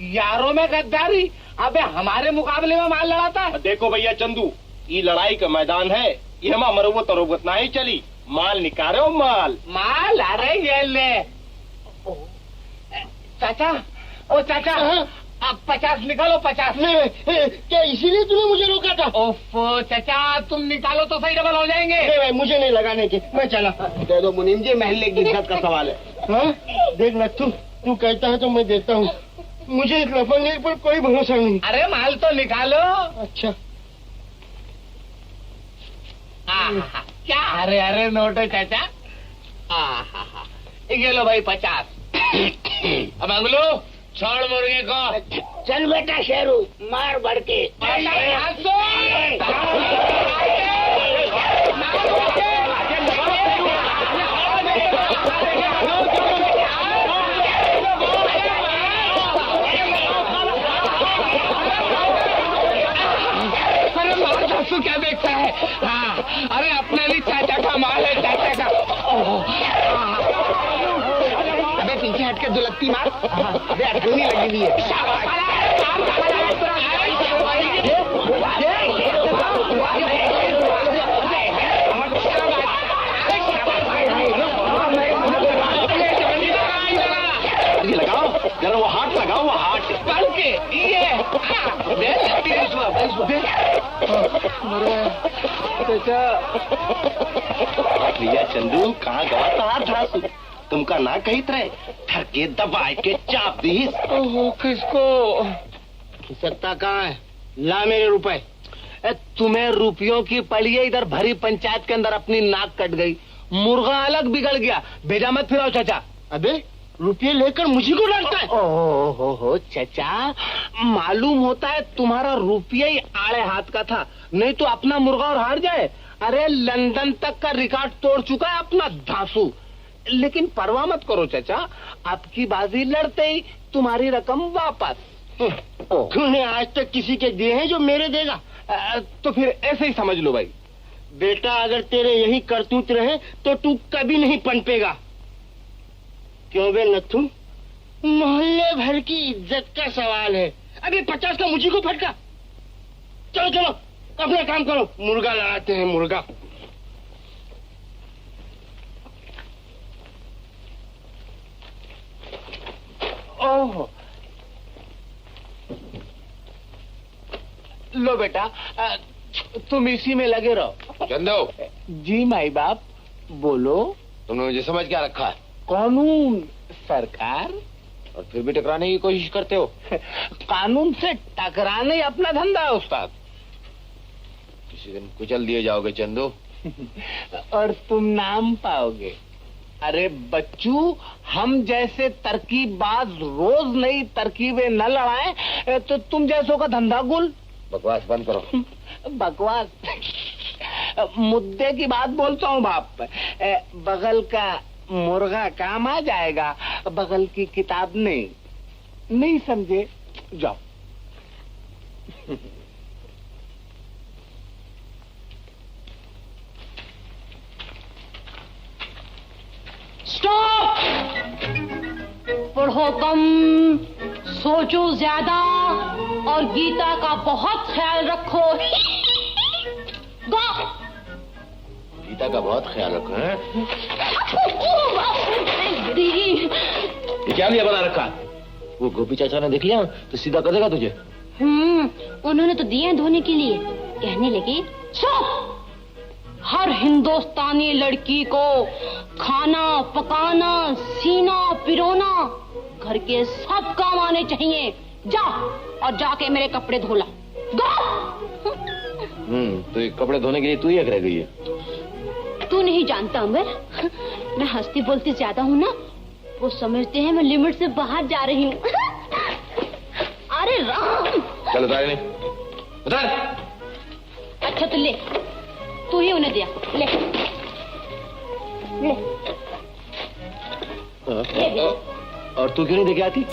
यारों में गद्दारी। अबे हमारे मुकाबले में माल लड़ाता है। देखो भैया चंदू, ये लड़ाई का मैदान है, ये हम मरुवत तरुवत ना ही चली। माल निकालो माल। माल? अरे ये ले चाचा, ओ चाचा, अब 50 निकालो, 50। क्या इसीलिए तूने मुझे रोका था? ओफो चाचा, तुम निकालो तो सही, डबल हो जाएंगे। नहीं भाई, मुझे नहीं लगाने के, मैं चला। दे दो मुनीम जी, महल्ले की इज्जत का सवाल है। हाँ? देख नथु, तू कहता है तो मैं देता हूँ, मुझे इस लफंगे पर कोई भरोसा नहीं। अरे माल तो निकालो। अच्छा क्या? अरे अरे नोट है चाचा। ये लो भाई 50। अब मंगलू, छोड़ मुर्गे को। चल बेटा शेरू, मार बढ़ के। क्या देखता है? हाँ, अरे अपने लिए चाचा का माल है, चाचा का। अबे पीछे हट के दुलत्ती मार। अबे अटकनी लगी हुई है। लगाओ जरा, वो हाथ लगाओ, वो हाथ पढ़ के ये भैया चंदू, कहाँ गवा था तुमका ना कही तरह थर के दबाए के चाप दी। किसको? सत्ता कहाँ है? ला मेरे रुपए। तुम्हें रुपयों की पड़ी है, इधर भरी पंचायत के अंदर अपनी नाक कट गई, मुर्गा अलग बिगड़ गया। भेजा मत फिराओ चाचा। अबे रुपये लेकर मुझे को डांटता है? हो चाचा, मालूम होता है तुम्हारा रुपया ही आड़े हाथ का था, नहीं तो अपना मुर्गा और हार जाए। अरे लंदन तक का रिकॉर्ड तोड़ चुका है अपना धांसू। लेकिन परवाह मत करो चाचा, आपकी बाजी लड़ते ही तुम्हारी रकम वापस। तूने आज तक किसी के दिए हैं जो मेरे देगा? तो फिर ऐसे ही समझ लो भाई। बेटा अगर तेरे यही करतूत रहे तो तू कभी नहीं पनपेगा। क्यों बे नथु? मोहल्ले भर की इज्जत का सवाल है। अभी 50 का मुझी को फटका। चलो चलो अपना काम करो, मुर्गा लड़ाते हैं, मुर्गा। ओह लो बेटा, तुम इसी में लगे रहो। चंदो जी माई बाप, बोलो। तुमने मुझे समझ क्या रखा है? कानून सरकार। और फिर भी टकराने की कोशिश करते हो? कानून से टकराने अपना धंधा है उस्ताद। किसी दिन कुचल दिए जाओगे चंदू। और तुम नाम पाओगे। अरे बच्चू, हम जैसे तरकीबबाज रोज नई तरकीबें न लड़ाएं तो तुम जैसों का धंधा गुल। बकवास बंद करो। बकवास? मुद्दे की बात बोलता हूँ बाप। बगल का मुर्गा काम आ जाएगा, बगल की किताब नहीं समझे? जाओ। स्टॉप! पढ़ो कम, सोचो ज्यादा और गीता का बहुत ख्याल रखो। गीता का बहुत ख्याल रखो। हैं? ये क्या लिया बना रखा? वो गोपी चाचा ने देख लिया तो सीधा कर देगा तुझे। उन्होंने तो दिए धोने के लिए। कहने लगे हर हिंदुस्तानी लड़की को खाना पकाना, सीना पिरोना, घर के सब काम आने चाहिए। जा और जाके मेरे कपड़े धोला। तो ये कपड़े धोने के लिए तू ही रह गई है। तू नहीं जानता अमर, मैं हंसती बोलती ज्यादा हूँ ना, वो समझते हैं मैं लिमिट से बाहर जा रही हूँ। राम। चल उतार नहीं उतार। अच्छा तो ले, तू ही उन्हें दिया, ले ले और तू क्यों नहीं देके आती?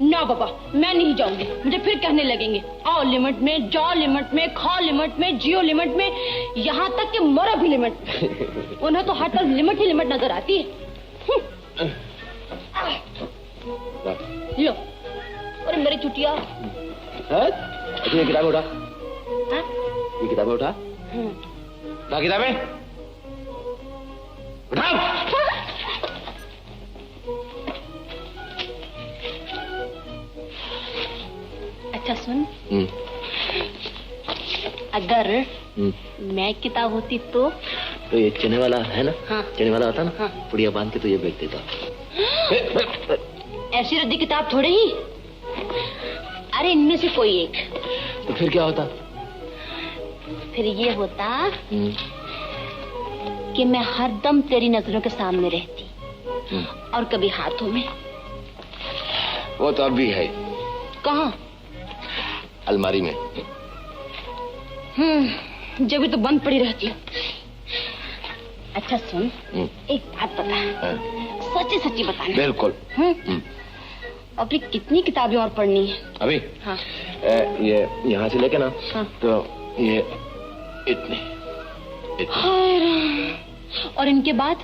ना बाबा, मैं नहीं जाऊंगी। मुझे फिर कहने लगेंगे आओ लिमिट में, जाओ लिमिट में, खाओ लिमिट में, जियो लिमिट में, यहाँ तक कि मरो भी लिमिट में। उन्हें तो हर तरफ लिमिट ही लिमिट नजर आती है। लो, अरे मेरी चुटिया। ये किताबें उठा। ये किताबें उठा। क्या किताबें उठा। अच्छा सुन, अगर मैं किताब होती तो ये चने वाला है ना? हाँ। चने वाला होता ना? हाँ। पुड़िया बांध के तो ये बेच देता। ऐसी रद्दी किताब थोड़े ही। अरे इनमें से कोई एक। तो फिर क्या होता? फिर ये होता कि मैं हरदम तेरी नजरों के सामने रहती और कभी हाथों में। वो तो अब भी है। कहाँ? अलमारी में। जब भी तो बंद पड़ी रहती। अच्छा सुन, एक बात बता। सच्ची सच्ची बताना। बिल्कुल। अभी कितनी किताबें और पढ़नी है? अभी? हाँ। ये यहाँ से लेके ना। हाँ। तो ये इतनी। और इनके बाद?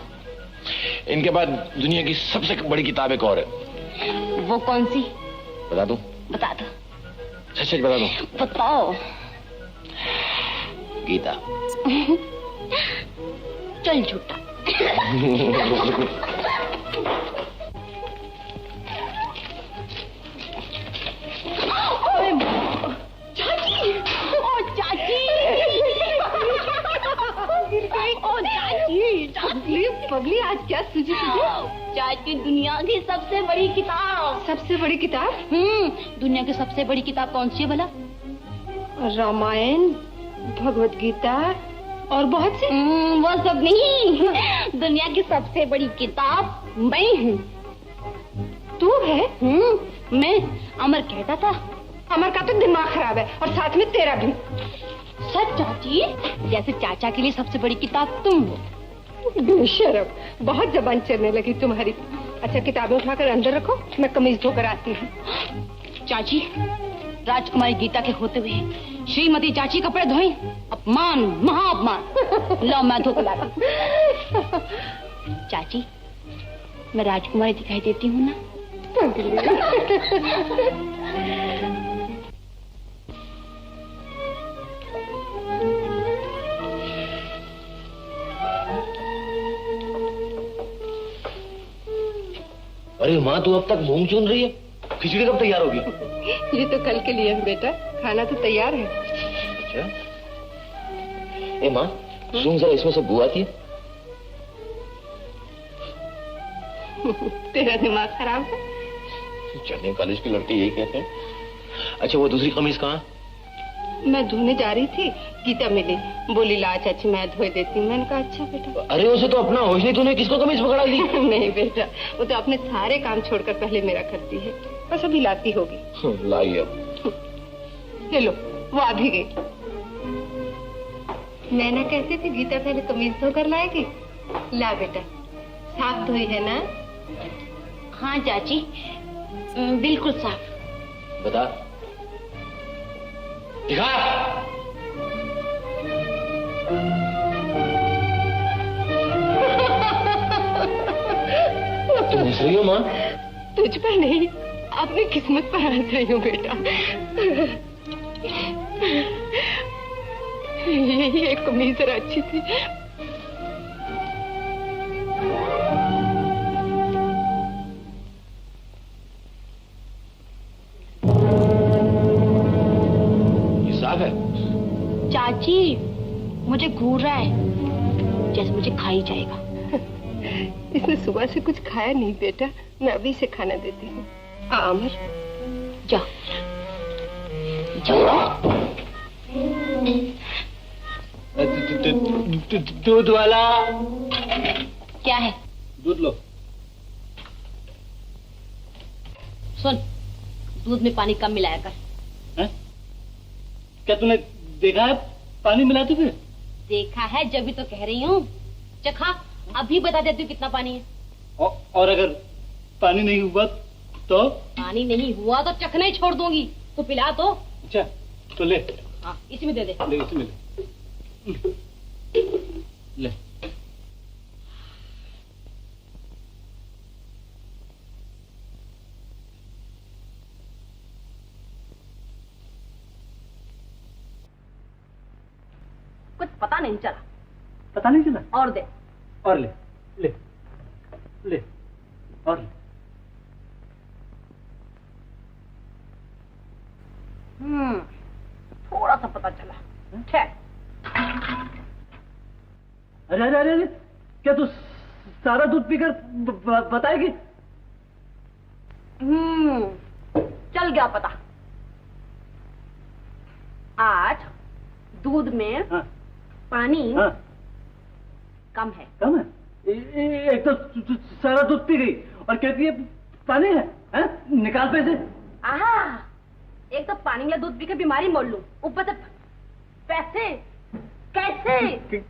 इनके बाद दुनिया की सबसे बड़ी किताब एक और है। वो कौन सी? बता दूं? बता दो। सच सच बता दूं? बताओ। गीता। चल झूठा। चाची, ओ चाची, ओ चाची, चाची, पगली आज क्या सूझी तुझे? चाची, दुनिया की सबसे बड़ी किताब। सबसे बड़ी किताब? दुनिया की सबसे बड़ी किताब कौन सी है भला? रामायण, भगवत गीता और बहुत से। वो सब नहीं, दुनिया की सबसे बड़ी किताब मैं हूँ। तू है? मैं। अमर कहता था। अमर का तो दिमाग खराब है और साथ में तेरा भी। सच चाची, जैसे चाचा के लिए सबसे बड़ी किताब तुम हो। बेशरम, बहुत जबान चलने लगी तुम्हारी। अच्छा किताबें उठाकर अंदर रखो, मैं कमीज धोकर आती हूँ। चाची, राजकुमारी गीता के होते हुए श्रीमती चाची कपड़े धोई? अपमान, महाअपमान। लो मैं धो कर लाती। चाची, मैं राजकुमारी दिखाई देती हूँ ना? अरे माँ, तू अब तक मूंग चुन रही है? खिचड़ी कब तैयार होगी? ये तो कल के लिए है बेटा, खाना तो तैयार है। अच्छा। ए माँ, सुन जरा, इसमें से बू आती है? तेरा दिमाग खराब है। चन्ने कॉलेज की लड़की यही कहते हैं। अच्छा, वो दूसरी कमीज कहाँ? मैं धोने जा रही थी, गीता मिली, बोली ला चाची मैं धोई देती हूँ। मैंने कहा अच्छा बेटा। अरे उसे तो अपना होश नहीं, तूने किसको कमीज पकड़ा दी? नहीं बेटा, वो तो अपने सारे काम छोड़कर पहले मेरा करती है। बस अभी लाती होगी। लाई अब। ये लो, वो आ भी गई। नैना कहती थी गीता पहले कमीज धोकर लाएगी। ला बेटा, साफ धोई है ना? हाँ चाची, बिल्कुल साफ। बता, दिखा। तुम हंस रही हो माँ? तुझ पर नहीं, अपनी किस्मत पर हंस रही हूँ बेटा। ये कमीज जरा अच्छी थी। ये साफ है? चाची, मुझे घूर रहा है जैसे मुझे खा ही जाएगा। इसने सुबह से कुछ खाया नहीं बेटा, मैं अभी से खाना देती हूँ। अमर, जा दूध वाला। क्या है? दूध लो। सुन, दूध में पानी कम मिलाया कर। क्या तूने देखा है पानी मिलाते हुए? देखा है जब भी तो कह रही हूँ। चखा, अभी बता देती हूँ कितना पानी है। और अगर पानी नहीं हुआ तो? पानी नहीं हुआ तो चखना ही छोड़ दूंगी। तो पिला तो। अच्छा तो ले। हाँ, इसमें दे दे। ले इसमें ले। कुछ पता नहीं चला। पता नहीं चला? और दे। और ले ले ले और ले। थोड़ा सा पता चला। ठहर। अरे अरे अरे क्या तू सारा दूध पीकर बताएगी? चल गया पता। आज दूध में हाँ। पानी हाँ। कम है। कम है? एक तो सारा दूध पी गई और कहती है पानी है, हैं? निकाल पैसे। आहा, एक तो पानी या दूध पी के बीमारी मोड़ लूं, ऊपर से पैसे कैसे?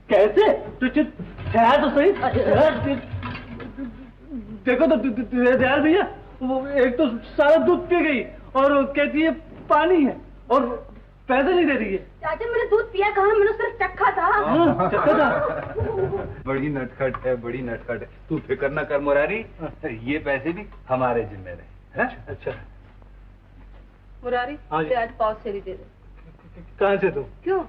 कैसे? तू ठहर तो सही। देखो तो दयाल भैया, वो एक तो सारा दूध पी गई और कहती है पानी है और पैसे नहीं दे रही है। चाचा मैंने दूध पिया कहाँ, मैंने सिर्फ चखा था। चखा था। बड़ी नटखट है, बड़ी नटखट है। तू फिक्र न कर मुरारी, ये पैसे भी हमारे जिम्मे रहे। अच्छा मुरारी, हाँ जी। आज पाव से भी दे दे। कहाँ से तू? क्यों?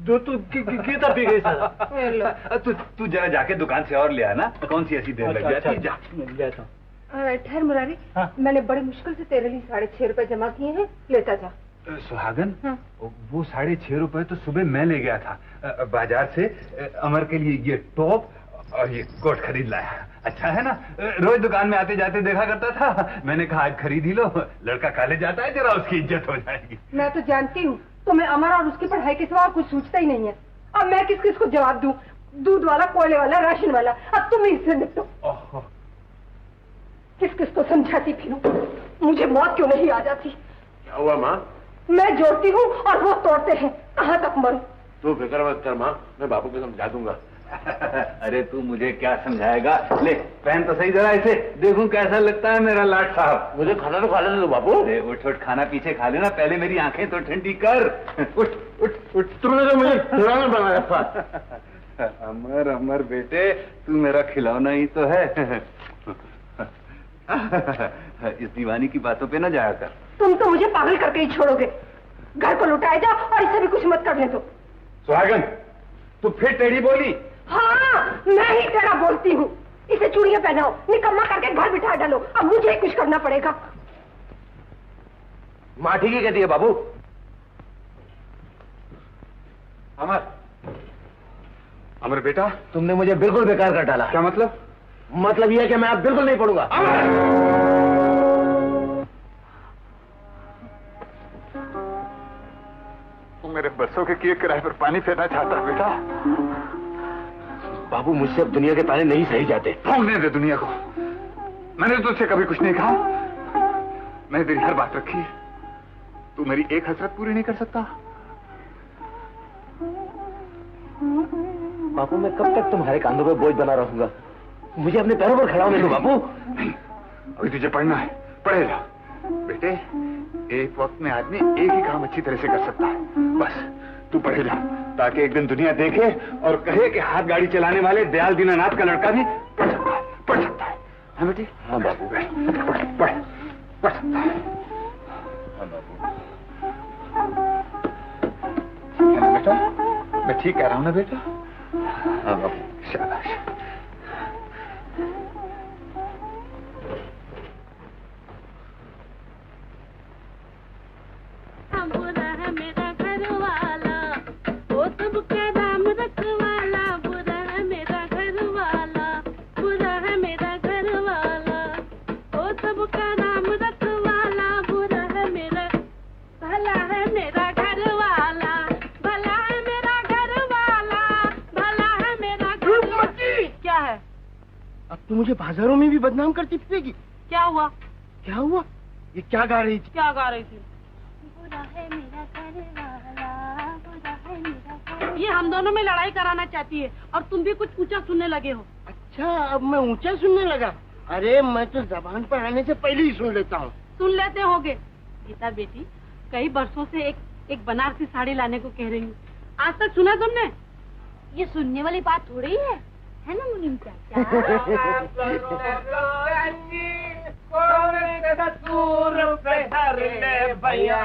दूध तो कितना पी गई सारा। तू जरा जाके दुकान से और ले आना। कौन सी ऐसी देर लग जाती है? जा ले आता हूँ। ठहर मुरारी, हाँ। मैंने बड़ी मुश्किल से तेरे लिए 6.5 रुपए जमा किए हैं, लेता जा। सुहागन, हाँ। वो 6.5 रुपए तो सुबह मैं ले गया था बाजार से। अमर के लिए ये टॉप और ये कोट खरीद लाया। अच्छा है ना? रोज दुकान में आते जाते देखा करता था। मैंने कहा आज खरीद ही लो, लड़का कॉलेज जाता है, जरा उसकी इज्जत हो जाएगी। मैं तो जानती हूँ तुम्हें अमर और उसकी पढ़ाई के सिवा कुछ सोचता ही नहीं है। अब मैं किस किस को जवाब दूँ? दूध वाला, कोयले वाला, राशन वाला। अब तुम ही इससे निपटो। किस किस को समझाती फिरूं? मुझे मौत क्यों नहीं आ जाती? क्या हुआ माँ? मैं जोड़ती हूँ और वो तोड़ते हैं। कहाँ तक मरूं? तू फिक्र मत कर माँ, मैं बापू को समझा दूंगा। अरे तू मुझे क्या समझाएगा? ले पहन तो सही जरा इसे, देखूं कैसा लगता है मेरा लाट साहब। मुझे खाना तो खा लेने दो बापू। अरे उठ उठ, खाना पीछे खा लेना, पहले मेरी आंखें तो ठंडी कर। उठ उठ उठ। तुमने तो मुझे खिलौना बनाया था। अमर अमर बेटे, तू मेरा खिलौना ही तो है। इस दीवानी की बातों पे न जाया कर। तुम तो मुझे पागल करके ही छोड़ोगे। घर को लुटाए जा और इसे भी कुछ मत करने दो। सुहागन, तू फिर टेढ़ी बोली? हाँ, मैं ही तेरा बोलती हूँ। इसे चूड़ियां पहनाओ, निकम्मा करके घर बिठा डालो। अब मुझे ही कुछ करना पड़ेगा। माँ ठीक ही कहती है बाबू। अमर, अमर बेटा, तुमने मुझे बिल्कुल बेकार कर डाला। क्या मतलब? मतलब यह है कि मैं अब बिल्कुल नहीं पढ़ूंगा। तू मेरे बरसों के किए किराए पर पानी फेरना चाहता है बेटा? बाबू मुझसे अब दुनिया के ताने नहीं सही जाते। भोंकने दे दुनिया को। मैंने तुझसे कभी कुछ नहीं कहा। मैंने तेरी हर बात रखी है। तू मेरी एक हसरत पूरी नहीं कर सकता? बापू मैं कब तक तुम्हारे कांधों पे बोझ बना रहूंगा? मुझे अपने पैरों पर खड़ा होने दो बापू। नहीं, अभी तुझे पढ़ना है, पढ़े जा। बेटे, एक वक्त में आदमी एक ही काम अच्छी तरह से कर सकता है। बस तू पढ़े जा, ताकि एक दिन दुनिया देखे और कहे कि हाथ गाड़ी चलाने वाले दयाल दीनानाथ का लड़का भी पढ़ सकता है, पढ़ सकता है। हाँ बेटी? हाँ बापू। पढ़ पढ़ पढ़ सकता है। हाँ बाबू। ठीक है ना बेटा? मैं ठीक कह रहा हूँ ना बेटा? हाँ बाबू, शाबाश। बुरा है मेरा घर वाला, वो सबका नाम रखवाला। बुरा है मेरा घर वाला, बुरा है मेरा घर वाला, वो सबका नाम रखवाला। बुरा है मेरा, भला है मेरा घर वाला, भला है मेरा घर वाला, भला है मेरा घर वाला। क्या है? अब तू मुझे बाजारों में भी बदनाम करती फिरेगी। क्या हुआ? क्या हुआ? ये क्या गा रही थी? क्या गा रही थी? बुरा है मेरा घर वाला, बुरा है मेरा घर। ये हम दोनों में लड़ाई कराना चाहती है और तुम भी कुछ ऊंचा सुनने लगे हो। अच्छा, अब मैं ऊंचा सुनने लगा? अरे मैं तो जबान पर आने से पहले ही सुन लेता हूँ। सुन लेते होगे। गीता बेटी, कई बरसों से एक बनारसी साड़ी लाने को कह रही हूँ, आज तक सुना तुमने? ये सुनने वाली बात थोड़ी है ना मुनीम चाचा? भैया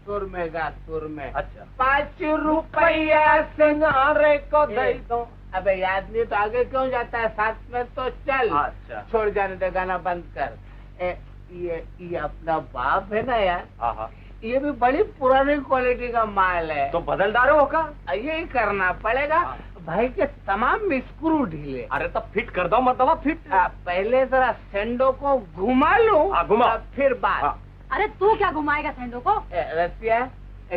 सुर में गा, सुर में। अच्छा, 5 रुपया सिंगारे को दे दो। अबे याद नहीं तो आगे क्यों जाता है, साथ में तो चल। अच्छा, छोड़ जाने दे, गाना बंद कर। ये अपना बाप है ना यार, ये भी बड़ी पुरानी क्वालिटी का माल है। तो बदल डालो का, यही करना पड़ेगा। भाई के तमाम स्क्रू ढीले। अरे तो फिट कर दो, मतलब फिट। पहले जरा सेंडो को घुमा लूं, घुमा फिर बात। अरे तू क्या घुमाएगा सेंडो को? रसिया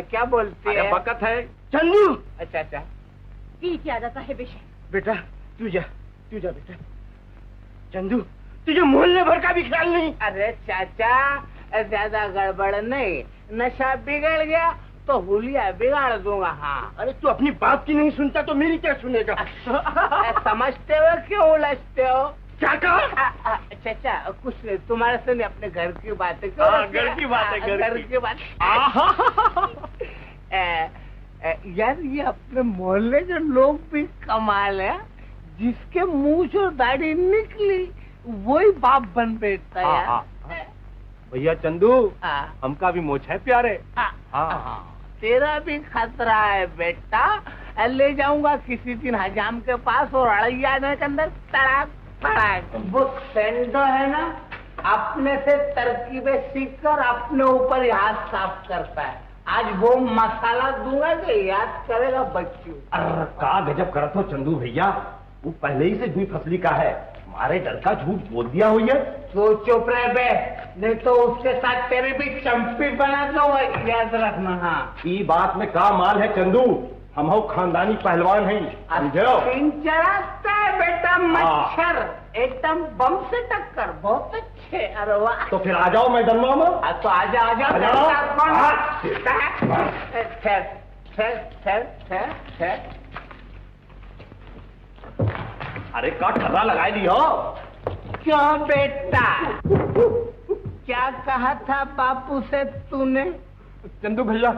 क्या बोलती है? बकत है चंदू। अच्छा अच्छा, ठीक आ जाता है बेशक। बेटा तू जा बेटा। चंदू, तुझे मोहल्ले भर का भी ख्याल नहीं? अरे चाचा, ज्यादा गड़बड़ नहीं, नशा बिगड़ गया तो हुलिया बिगाड़ दूंगा। हाँ, अरे तू अपनी बात की नहीं सुनता तो मेरी क्या सुनेगा? समझते हो क्यों उलझते हो? क्या कहा? चाचा कुछ नहीं, तुम्हारे से नहीं, अपने घर की बातें करो। घर की बातें, घर की बात। यार ये अपने मोहल्ले के लोग भी कमाल है, जिसके मूंछ और दाढ़ी निकली वही बाप बन बैठता है यार। भैया चंदू, हमका भी मोछ है प्यारे। तेरा भी खतरा है बेटा। ले जाऊंगा किसी दिन हजाम के पास और अड़ैया के अंदर तड़ाक तड़ाक। वो सेंडो है ना, अपने से तरकीबें सीख कर अपने ऊपर ही हाथ साफ करता है। आज वो मसाला दूंगा तो याद करेगा बच्चू। अरे का गजब करत हो चंदू भैया, वो पहले ही से दुई फसली का है, हमारे डर का झूठ बोल दिया हुई है। तो चुप रह बे, नहीं तो उसके साथ तेरी भी चंपी बना दो, याद रखना। हाँ, ये बात में का माल है चंदू, हम हो खानदानी पहलवान हैं, समझो। चढ़ाता है बेटा मच्छर, एकदम बम से टक्कर, बहुत अच्छे। अरे वाह, तो फिर आ जाओ मैदान में। तो आजा आजा। अरे का ठर्रा लगाए दी हो? क्यों बेटा, क्या कहा था बापू से तूने? चंदू भैया,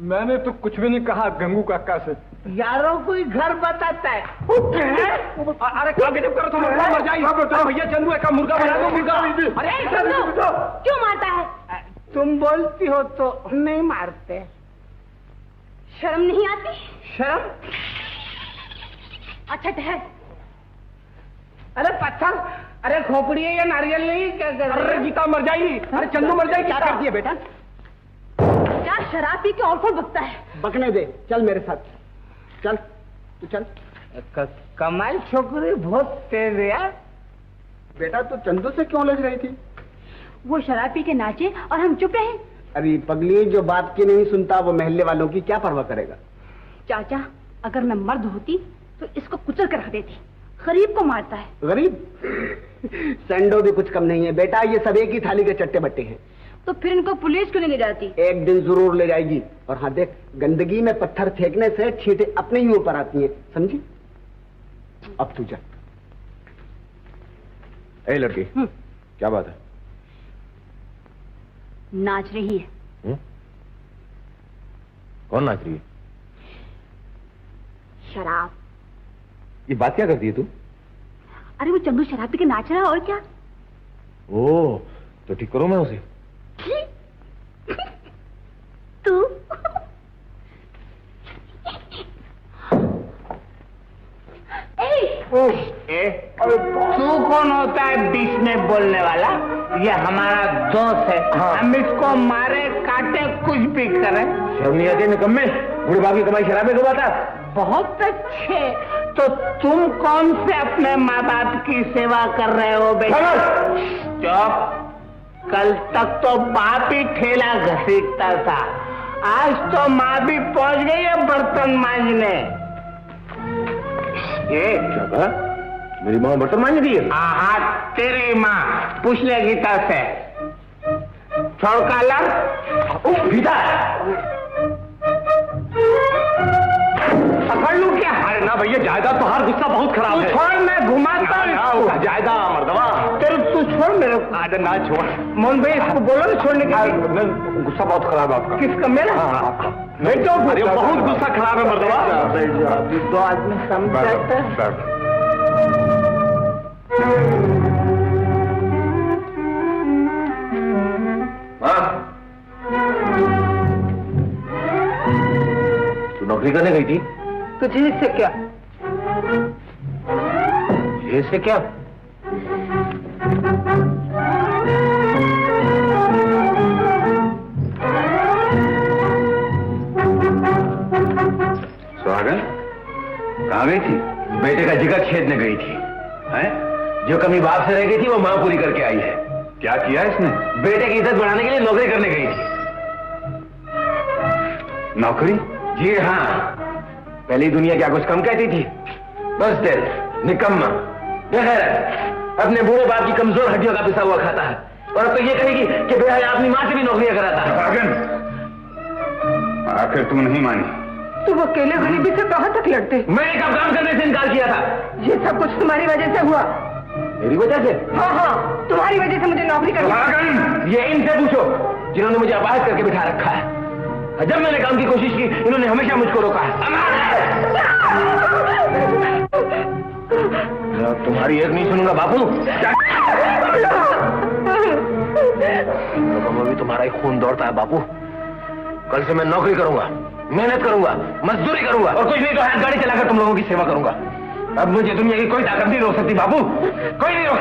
मैंने तो कुछ भी नहीं कहा गंगू काका से। यारों कोई घर बताता है। अरे क्या गजब करो तुम, मर जाए भैया। चंदू एक मुर्गा बना दो, मुर्गा। अरे क्यों मारता है? तुम बोलती हो तो नहीं मारते। शर्म नहीं आती? शर्म? अच्छा ठहर। अरे पत्थर, अरे खोपड़ी है या नारियल नहीं? क्या कर रही है? अरे गीता मर जाएगी, अरे चंदू मर जाएगी। क्या करती है बेटा? क्या शराब पी के और कौन बकता है? बकने दे, चल मेरे साथ, चल तू चल। कमाल छोकरी, बहुत तेज है यार। बेटा तू चंदू से क्यों लग रही थी? वो शराब पी के नाचे और हम चुप रहे। अरे पगली, जो बात की नहीं सुनता वो महल्ले वालों की क्या परवाह करेगा? चाचा, अगर मैं मर्द होती तो इसको कुचल कर रख देती। गरीब को मारता है। गरीब? सेंडो भी कुछ कम नहीं है बेटा, ये सब एक ही थाली के चट्टे बट्टे हैं। तो फिर इनको पुलिस क्यों नहीं ले जाती? एक दिन जरूर ले जाएगी। और हाँ देख, गंदगी में पत्थर फेंकने से छींटे अपने ही ऊपर आती हैं, समझी? अब तू जा। ए लड़की, क्या बात है? नाच रही है। कौन नाच रही है? शराब। ये बात क्या करती है तू? अरे वो चंदू शराब पी के नाच रहा है और क्या। ओ, तो ठीक करो मैं उसे। तू तू कौन होता है बीच में बोलने वाला? ये हमारा दोस्त है। हाँ। हम इसको मारे काटे कुछ भी करें। शर्म नहीं आती निकम्मे, बुढ़े बाप की कमाई शराब में डुबाता। बहुत अच्छे। तो तुम कौन से अपने माँ बाप की सेवा कर रहे हो बेटा? चुप। कल तक तो बाप ही ठेला घसीटता था, आज तो माँ भी पहुंच गई है बर्तन मांजने। ये मेरी माँ बर्तन मांज रही है? हाँ, तेरी माँ। पूछ ले गीता से। छोड़ काला पकड़ लू क्या? अरे ना भैया, जायदाद तो हर गुस्सा बहुत खराब है। छोड़, मैं घुमाता हूँ। जायदा मर्दवा, चल तू छोड़ मेरे को। अरे ना छोड़ मोहन भाई, इसको बोलो ना छोड़ने के। गुस्सा बहुत खराब है आपका। किसका? मेरा? आपका। अरे बहुत गुस्सा खराब है मर्दवा। दो आदमी समझाते। तू नौकरी करने गई थी? तुझे इससे क्या? इससे क्या? सुहागन कहाँ गई थी? बेटे का जिगर छेदने गई थी। हैं? जो कमी बाप से रह गई थी वो मां पूरी करके आई है। क्या किया इसने? बेटे की इज्जत बढ़ाने के लिए नौकरी करने गई थी। नौकरी? जी हाँ। पहली दुनिया क्या कुछ कम कहती थी? बस दिल निकम्मा बेगैरत, अपने बूढ़े बाप की कमजोर हड्डियों का पिसा हुआ खाता है। और अब तो ये कहेगी कि बेहया अपनी माँ से भी नौकरियां कराता है। सुहागन, आखिर तुम नहीं मानी। तुम अकेले गरीबी से कहाँ तक लड़ते? मैंने कब काम करने से इनकार किया था? ये सब कुछ तुम्हारी वजह से हुआ। मेरी वजह से? हाँ हाँ, तुम्हारी वजह से मुझे नौकरी करनी। ये इनसे पूछो जिन्होंने मुझे अपाहिज करके बिठा रखा है। जब मैंने काम की कोशिश की, इन्होंने हमेशा मुझको रोका है। तुम्हारी एक नहीं सुनूंगा बापू। लोगों में भी तुम्हारा ही खून दौड़ता है बापू। कल से मैं नौकरी करूंगा, मेहनत करूंगा, मजदूरी करूंगा और कुछ नहीं तो हाथ गाड़ी चलाकर तुम लोगों की सेवा करूंगा। अब मुझे दुनिया की कोई ताकत नहीं रोक सकती बाबू, कोई नहीं रोक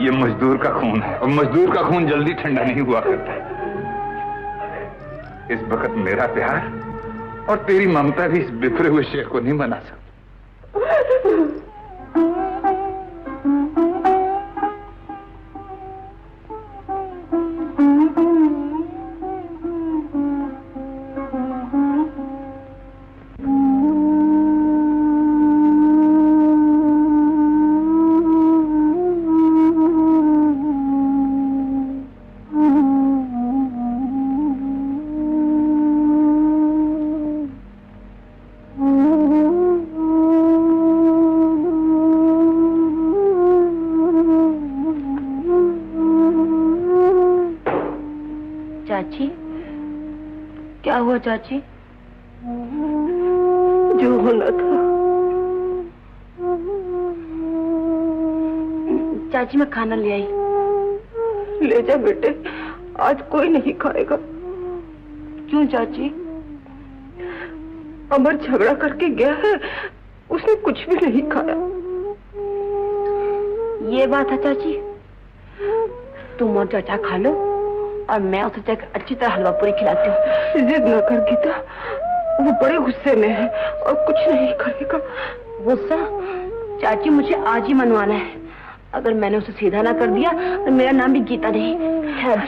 ये मजदूर का खून है और मजदूर का खून जल्दी ठंडा नहीं हुआ करता है। इस वक्त मेरा प्यार और तेरी ममता भी इस बिखरे हुए शेर को नहीं बना सकती। चाची, क्या हुआ चाची? जो होना था। चाची मैं खाना ले आई। ले जा बेटे, आज कोई नहीं खाएगा। क्यों चाची? अमर झगड़ा करके गया है, उसने कुछ भी नहीं खाया। ये बात है चाची, तुम और चाचा खा लो और मैं उसे जाकर अच्छी तरह हलवा पूरी खिलाती हूँ। जिद न कर गीता, वो बड़े गुस्से में है और कुछ नहीं करेगा। गुस्सा? चाची मुझे आज ही मनवाना है। अगर मैंने उसे सीधा ना कर दिया तो मेरा नाम भी गीता नहीं।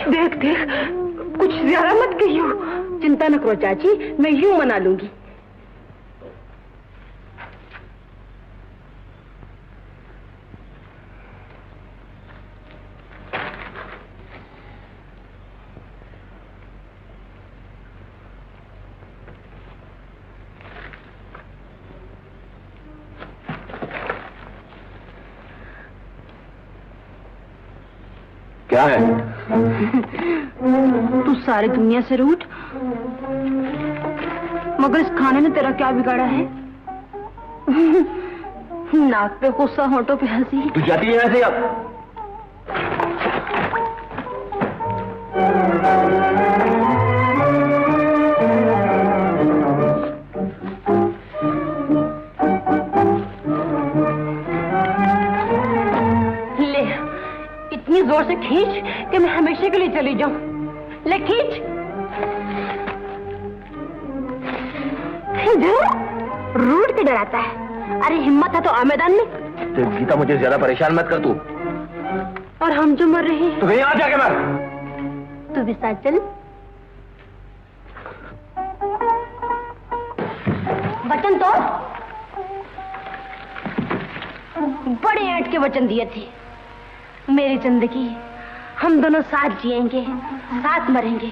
देख देख, कुछ ज्यादा मत कहियो। चिंता न करो चाची, मैं यूं मना लूंगी। क्या है? तू सारी दुनिया से रूठ, मगर इस खाने ने तेरा क्या बिगाड़ा है? नाक पे गुस्सा, होंठों पे हंसी। तू जाती है यहाँ से अब? इतनी जोर से खींच कि मैं हमेशा के लिए चली जाऊं। ले खींच। रूट के डराता है। अरे हिम्मत है तो आ मैदान में। तो गीता मुझे ज्यादा परेशान मत कर तू। और हम जो मर रहे हैं तो कहीं आ जाके मर। तू भी साथ चल। बटन तोड़। बड़े ऐंठ के वचन दिए थे। मेरी जिंदगी हम दोनों साथ जिएंगे, साथ मरेंगे।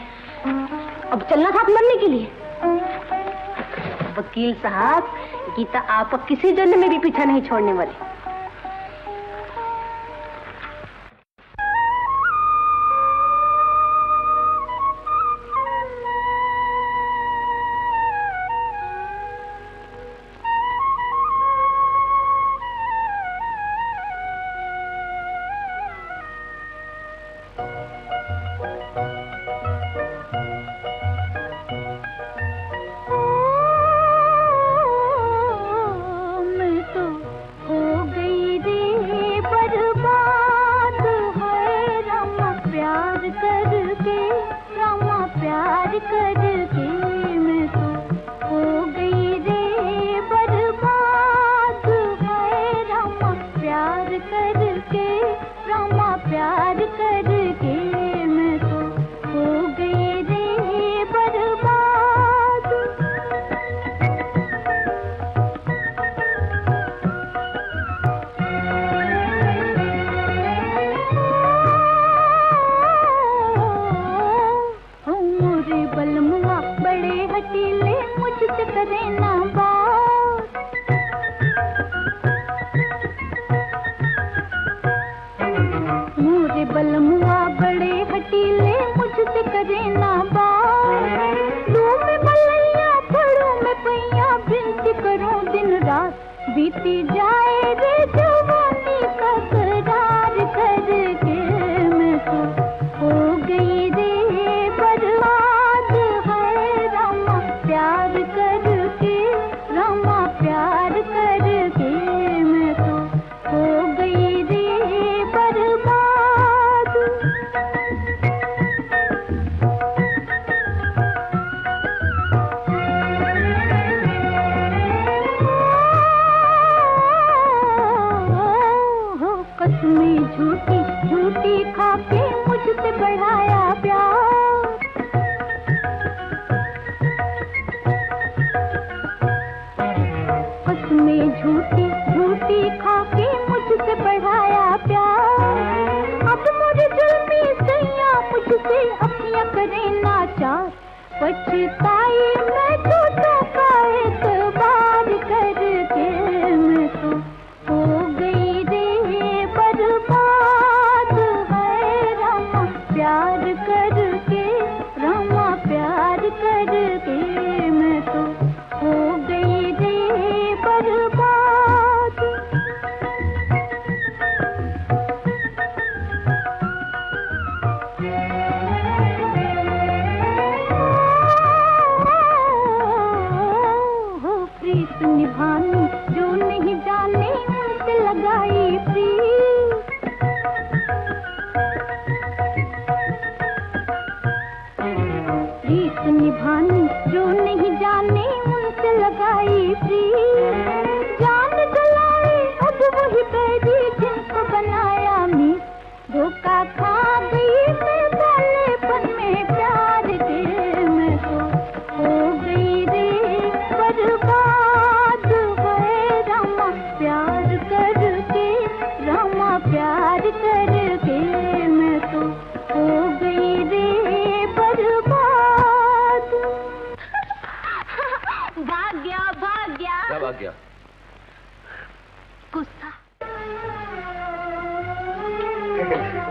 अब चलना साथ मरने के लिए। वकील साहब, गीता आपका किसी जन्म में भी पीछा नहीं छोड़ने वाली।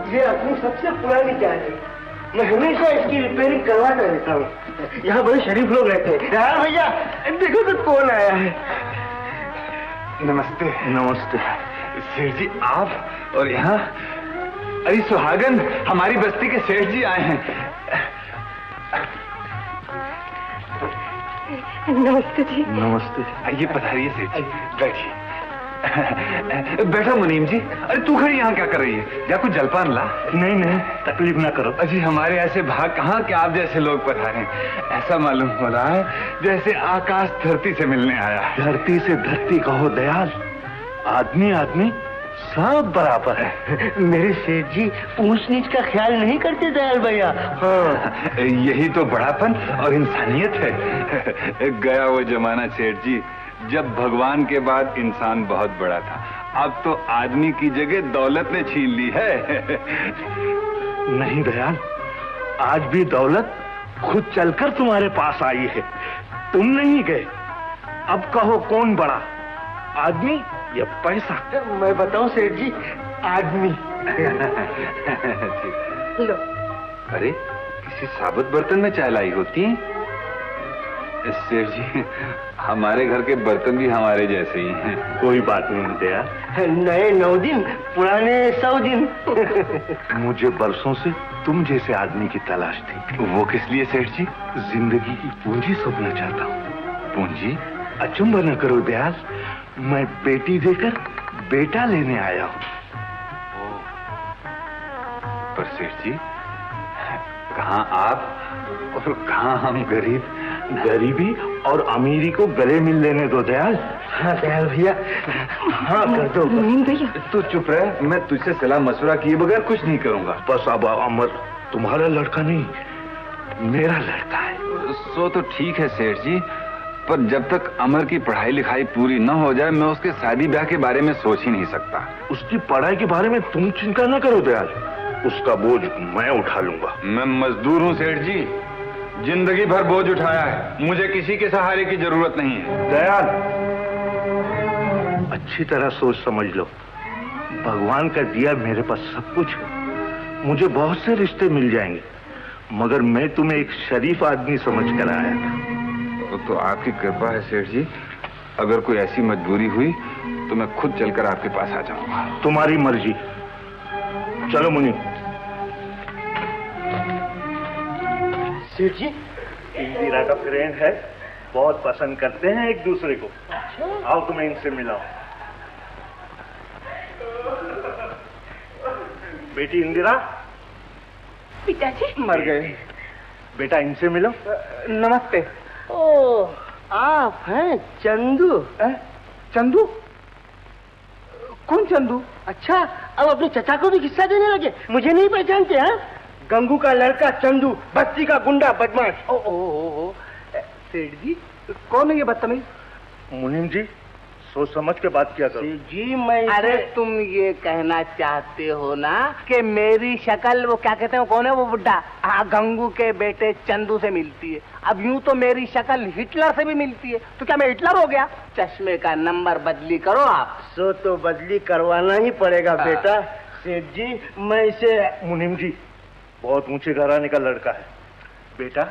ये अपनी सबसे पुरानी कार है। मैं हमेशा इसकी रिपेयरिंग करवाता रहता हूँ। यहाँ बड़े शरीफ लोग रहते हैं। यार भैया देखो तो कौन आया है। नमस्ते। नमस्ते सेठ जी, आप और यहाँ? अरे सुहागन, हमारी बस्ती के सेठ जी आए हैं। नमस्ते जी। नमस्ते। आइए पधारिए सेठ जी, बैठिए। बैठो मुनीम जी। अरे तू खड़ी यहाँ क्या कर रही है? या कुछ जलपान ला। नहीं नहीं, तकलीफ ना करो। अजी हमारे ऐसे भाग कहाँ कि आप जैसे लोग पधारे। ऐसा मालूम हो रहा है जैसे आकाश धरती से मिलने आया है। धरती से धरती कहो दयाल, आदमी आदमी सब बराबर है। मेरे सेठ जी ऊंच नीच का ख्याल नहीं करते दयाल भैया। हाँ। यही तो बड़ापन और इंसानियत है। गया वो जमाना सेठ जी जब भगवान के बाद इंसान बहुत बड़ा था, अब तो आदमी की जगह दौलत ने छीन ली है। नहीं दयाल, आज भी दौलत खुद चलकर तुम्हारे पास आई है, तुम नहीं गए। अब कहो कौन बड़ा, आदमी या पैसा? मैं बताऊं सेठ जी, आदमी। लो। अरे किसी साबुत बर्तन में चाय लाई होती है। सेठ जी, हमारे घर के बर्तन भी हमारे जैसे ही हैं। कोई बात नहीं दया, नए 9 दिन, पुराने 100 दिन। मुझे बरसों से तुम जैसे आदमी की तलाश थी। वो किस लिए सेठ जी? जिंदगी की पूंजी सौंपना चाहता हूँ। पूंजी? अचंभा न करो दयाल, मैं बेटी देकर बेटा लेने आया हूँ। पर सेठ जी, कहाँ आप और कहाँ हम गरीब? गरीबी और अमीरी को गले मिल लेने दो दयाल। हाँ दयाल भैया, हाँ कर दो। भैया तू चुप रह, मैं तुझसे सलाह मशवरा किए बगैर कुछ नहीं करूंगा। बस अब अमर तुम्हारा लड़का नहीं, मेरा लड़का है। सो तो ठीक है सेठ जी, पर जब तक अमर की पढ़ाई लिखाई पूरी न हो जाए, मैं उसके शादी ब्याह के बारे में सोच ही नहीं सकता। उसकी पढ़ाई के बारे में तुम चिंता न करो दयाल, उसका बोझ मैं उठा लूंगा। मैं मजदूर हूँ सेठ जी, जिंदगी भर बोझ उठाया है, मुझे किसी के सहारे की जरूरत नहीं है। दयाल, अच्छी तरह सोच समझ लो, भगवान का दिया मेरे पास सब कुछ है, मुझे बहुत से रिश्ते मिल जाएंगे, मगर मैं तुम्हें एक शरीफ आदमी समझ कर आया था। तो आपकी कृपा है सेठ जी, अगर कोई ऐसी मजबूरी हुई तो मैं खुद चलकर आपके पास आ जाऊंगा। तुम्हारी मर्जी, चलो मुनि। सेठ जी, इंदिरा का फ्रेंड है, बहुत पसंद करते हैं एक दूसरे को। आओ तुम्हें इनसे मिलाओ। बेटी इंदिरा। पिताजी मर गए। बेटा इनसे मिलो। नमस्ते। ओ, आप हैं चंदू? चंदू? कौन चंदू? अच्छा, अब अपने चचा को भी किस्सा देने लगे, मुझे नहीं पहचानते? हाँ, गंगू का लड़का चंदू, बस्ती का गुंडा बदमाश। ओ, सेठ जी, कौन है ये बदतमीज? मुनीम जी, सोच समझ के बात किया करो। जी मैं, अरे तुम ये कहना चाहते हो ना कि मेरी शक्ल, वो क्या कहते हैं, कौन है वो बुड्ढा, गंगू के बेटे चंदू से मिलती है। अब यूं तो मेरी शक्ल हिटलर से भी मिलती है, तो क्या मैं हिटलर हो गया? चश्मे का नंबर बदली करो आप। सो तो बदली करवाना ही पड़ेगा बेटा। सेठ जी, मैं इसे। मुनीम जी, बहुत ऊंचे घराने का लड़का है। बेटा,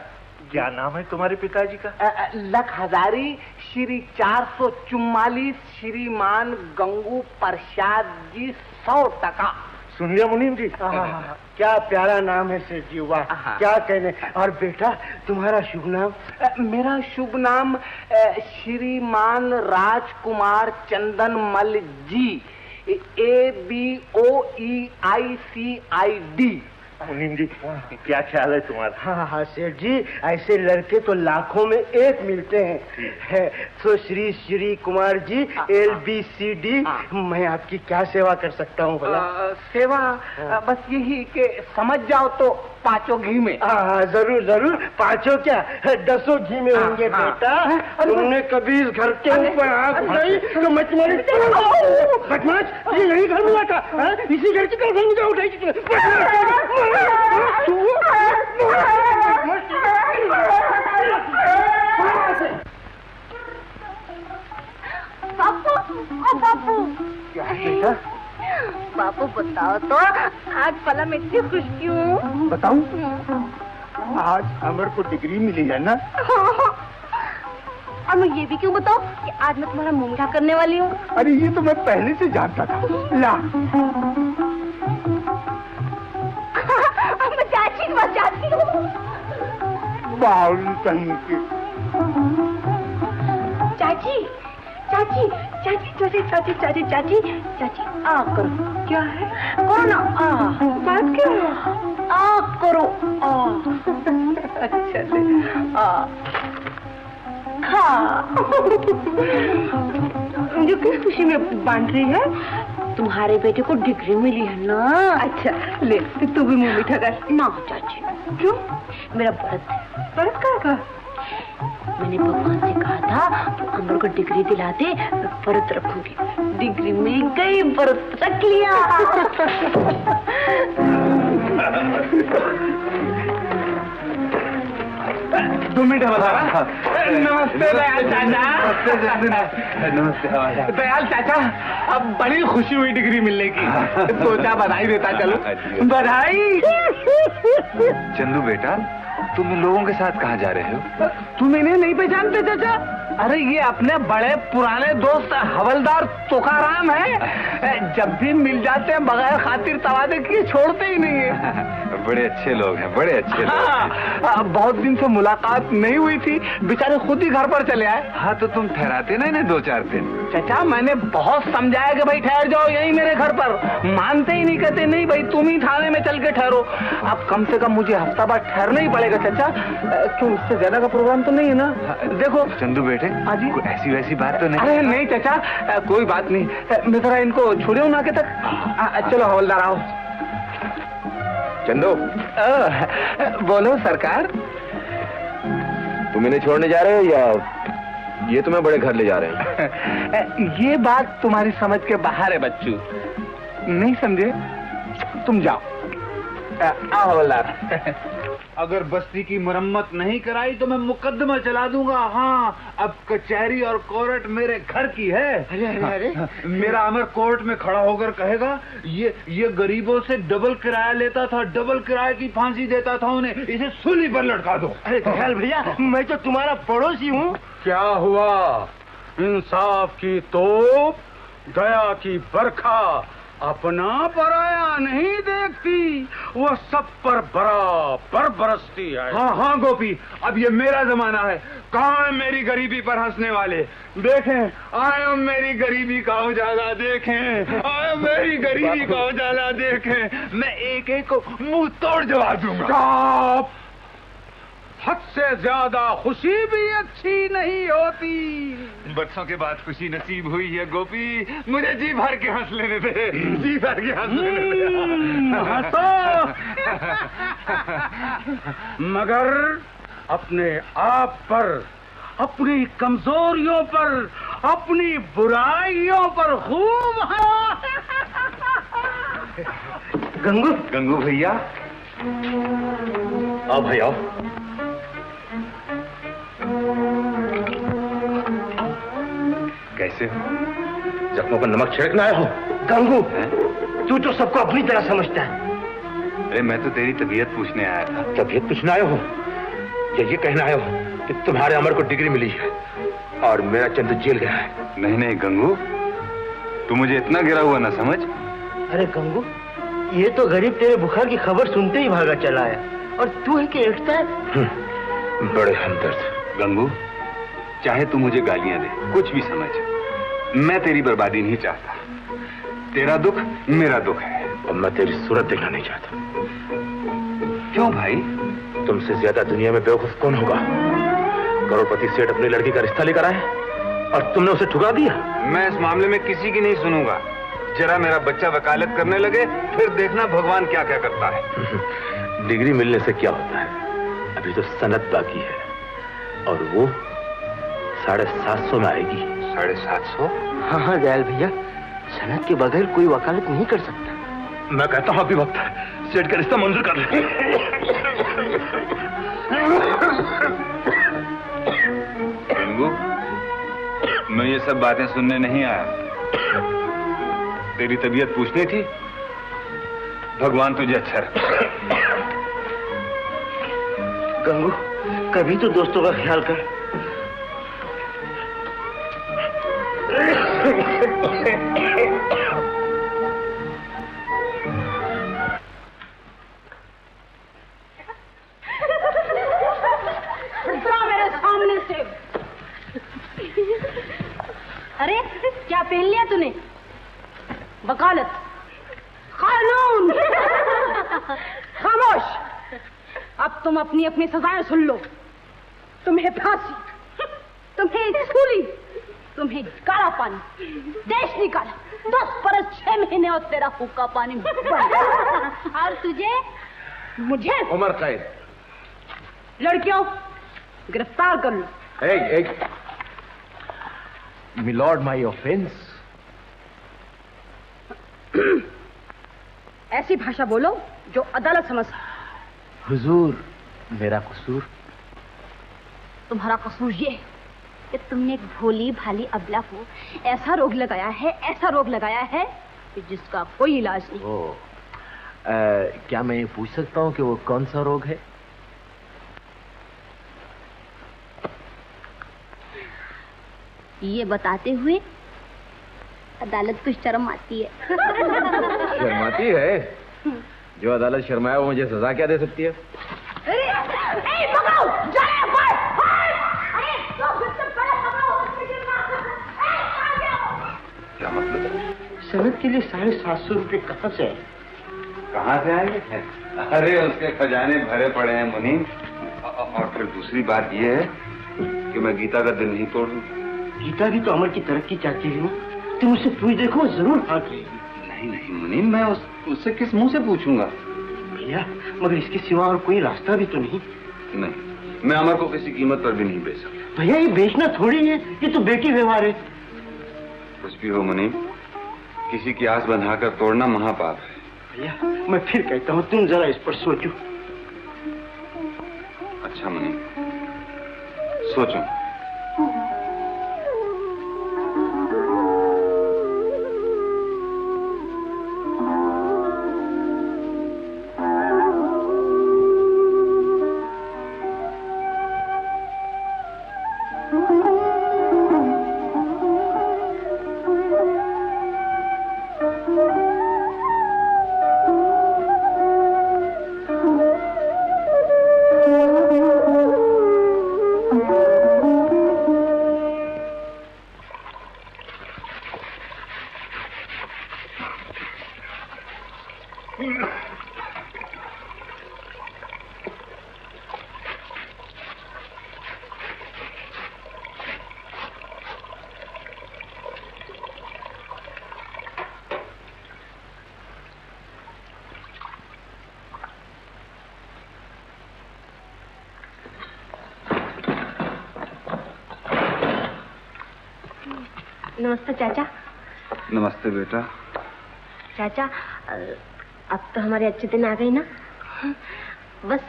क्या नाम है तुम्हारे पिताजी का? लख हजारी श्री 444 श्रीमान गंगू प्रसाद जी 100%। सुन लिया मुनीम जी? क्या प्यारा नाम है सेठ जी, वाह क्या कहने। और बेटा, तुम्हारा शुभ नाम? मेरा शुभ नाम श्रीमान राजकुमार चंदन मल जी, ABOEICID। मुनीम जी, क्या ख्याल है तुम्हारा? हाँ सेठ जी, ऐसे लड़के तो लाखों में एक मिलते हैं। तो श्री श्री कुमार जी, LBCD, मैं आपकी क्या सेवा कर सकता हूँ भला? सेवा बस यही कि समझ जाओ तो 5 घी में। हाँ जरूर जरूर, 5 क्या 10 घी में होंगे बेटा। तुमने कभी इस घर के ऊपर आँख उठाई तो मैं तुम्हारी बदमाश, ये यही घर मिला था, इसी घर की तरफ मुझे उठाई। बापू, ओ बापू। क्या बेटा? बापू बताओ तो, आज भला मैं इतनी खुश क्यों? बताऊं? आज अमर को डिग्री मिली है ना? और मैं ये भी क्यों बताऊं कि आज मैं तुम्हारा मुंह मीठा करने वाली हूँ? अरे ये तो मैं पहले से जानता था। ला, मैं चाची के पास जाती हूँ। बावली कहीं की। चाची चाची चाची चाची चाची चाची चाची चाची, आ करो। क्या है? करो ना, आ। बात क्या है? आ करो, आ। अच्छा से, आ। खा। मुझे किस खुशी में बांध रही है? तुम्हारे बेटे को डिग्री मिली है ना। अच्छा ले तू भी मुंह मीठा कर। ना चाची। क्यों? मेरा व्रत है। व्रत का? मैंने भगवान से कहा था अमर को डिग्री दिलाते मैं व्रत रखूंगी। डिग्री मिल गई, व्रत रख लिया। दो मिनट बता रहा। नमस्ते दयाल चाचा। नमस्ते दयाल चाचा, अब बड़ी खुशी हुई डिग्री मिलने की। सोचा बधाई देता चलो। बधाई। चंदू बेटा, तुम इन लोगों के साथ कहाँ जा रहे हो? तुम इन्हें नहीं पहचानते चाचा? अरे ये अपने बड़े पुराने दोस्त हवलदार तुकाराम है। जब भी मिल जाते हैं बगैर खातिर तवादे किए छोड़ते ही नहीं है। बड़े अच्छे लोग हैं, बड़े अच्छे लोग हैं। बहुत दिन से मुलाकात नहीं हुई थी, बेचारे खुद ही घर पर चले आए। हाँ तो तुम ठहराते ना इन्हें 2-4 दिन। चाचा मैंने बहुत समझाया कि भाई ठहर जाओ यहीं मेरे घर पर, मानते ही नहीं, कहते नहीं भाई तुम ही थाने में चल के ठहरो। अब कम से कम मुझे हफ्ता बाद ठहरना ही पड़ेगा चाचा। क्यों, इससे ज्यादा का प्रोग्राम तो नहीं है ना? देखो चंदू बेटे, हाँ जी, कोई ऐसी वैसी बात तो नहीं? अरे नहीं चाचा, कोई बात नहीं। मैं जरा इनको छोड़े हूँ ना के तक। चलो हवलदार आओ। चंदू, बोलो सरकार। तुम इन्हें छोड़ने जा रहे हो या ये तुम्हें बड़े घर ले जा रहे हैं? ये बात तुम्हारी समझ के बाहर है बच्चू, नहीं समझे? तुम जाओ। आओ हवलदार। अगर बस्ती की मरम्मत नहीं कराई तो मैं मुकदमा चला दूंगा। हाँ, अब कचहरी और कोर्ट मेरे घर की है। अरे अरे अरे, मेरा अमर कोर्ट में खड़ा होकर कहेगा ये गरीबों से डबल किराया लेता था, डबल किराए की फांसी देता था उन्हें, इसे सूली पर लटका दो। अरे दयाल भैया, मैं तो तुम्हारा पड़ोसी हूँ। क्या हुआ? इंसाफ की तोप, दया की बरखा अपना पराया नहीं देखती, वो सब पर बराबर बरसती है। हाँ हाँ गोपी, अब ये मेरा जमाना है। कहाँ है मेरी गरीबी पर हंसने वाले? देखें, आए मेरी गरीबी का उजाला देखें, आए मेरी गरीबी का उजाला देखें। मैं एक एक को मुंह तोड़ जवाब दूंगा। हद से ज्यादा खुशी भी अच्छी नहीं होती। बरसों के बाद खुशी नसीब हुई है गोपी, मुझे जी भर के हंस लेने दे, जी भर के हंस लेने दे। हंसो, मगर अपने आप पर, अपनी कमजोरियों पर, अपनी बुराइयों पर खूब गंगू भैया, आओ भाई आओ। कैसे हो? जख्मों पर नमक छिड़कना आया हो? गंगू, तू तो सबको अपनी तरह समझता है। अरे मैं तो तेरी तबीयत पूछने आया था। तबीयत पूछने आए हो या ये कहना आए हो कि तुम्हारे अमर को डिग्री मिली है और मेरा चंदू जेल गया है? नहीं नहीं गंगू, तू मुझे इतना गिरा हुआ ना समझ। अरे गंगू, ये तो गरीब तेरे बुखार की खबर सुनते ही भागा चला आया, और तू है कि एकता है। बड़े हमदर्द। गंगू, चाहे तू मुझे गालियां दे, कुछ भी समझ, मैं तेरी बर्बादी नहीं चाहता। तेरा दुख मेरा दुख है। और मैं तेरी सूरत देखना नहीं चाहता। क्यों भाई? तुमसे ज्यादा दुनिया में बेवकूफ कौन होगा? करोड़पति सेठ अपनी लड़की का रिश्ता लेकर आए और तुमने उसे ठुकरा दिया। मैं इस मामले में किसी की नहीं सुनूंगा। जरा मेरा बच्चा वकालत करने लगे, फिर देखना भगवान क्या क्या करता है। डिग्री मिलने से क्या होता है? अभी तो सनद बाकी है और वो 750 में आएगी। 750? हाँ हाँ दयाल भैया, सनद के बगैर कोई वकालत नहीं कर सकता। मैं कहता हूँ अभी वक्त है, सेठ का रिश्ता मंजूर कर ले। गंगू, मैं ये सब बातें सुनने नहीं आया। तेरी तबीयत पूछनी थी। भगवान तुझे अच्छा रखे। गंगू, कभी तो दोस्तों का ख्याल कर। मेरे सामने से। अरे क्या पहन लिया तूने? वकालत, कानून। खामोश। अब तुम अपनी अपनी सजाएं सुन लो। तुम्हें फांसी, तुम्हें सूली, तुम्हें काला पानी, देश निकाला। 10 बरस 6 महीने और तेरा हुक्का पानी और तुझे? मुझे उम्र कैद। लड़कियों गिरफ्तार कर लो। एक मिलॉर्ड माई ऑफेंस। ऐसी भाषा बोलो जो अदालत समझ। हुजूर, मेरा कसूर? तुम्हारा कसूर ये कि तुमने एक भोली भाली अबला को ऐसा रोग लगाया है कि जिसका कोई इलाज नहीं। क्या मैं पूछ सकता हूँ कि वो कौन सा रोग है? ये बताते हुए अदालत को शर्म आती है। शर्माती है? जो अदालत शर्माए वो मुझे सजा क्या दे सकती है? क्या मतलब? सनद के लिए 750 रुपये कहाँ से आए? कहाँ से आएंगे? अरे उसके खजाने भरे पड़े हैं मुनीम। और फिर दूसरी बात ये है कि मैं गीता का दिल नहीं तोड़ दूं। गीता भी तो अमर की तरक्की चाहती है। तुम उसे पूछ देखो, जरूर भाग रहेगी। नहीं मुनीम, मैं उससे किस मुंह से पूछूंगा? भैया मगर इसके सिवा और कोई रास्ता भी तो नहीं। नहीं, मैं अमर को किसी कीमत पर भी नहीं बेच सकता। भैया ये बेचना थोड़ी है, ये तो बेटी व्यवहार है। कुछ भी हो मुनीम, किसी की आस बंधाकर तोड़ना महापाप है। भैया मैं फिर कहता हूँ, तुम जरा इस पर सोचो। अच्छा मुनीम, सोचो। नमस्ते चाचा। नमस्ते बेटा। चाचा अब तो हमारे अच्छे दिन आ गए ना। बस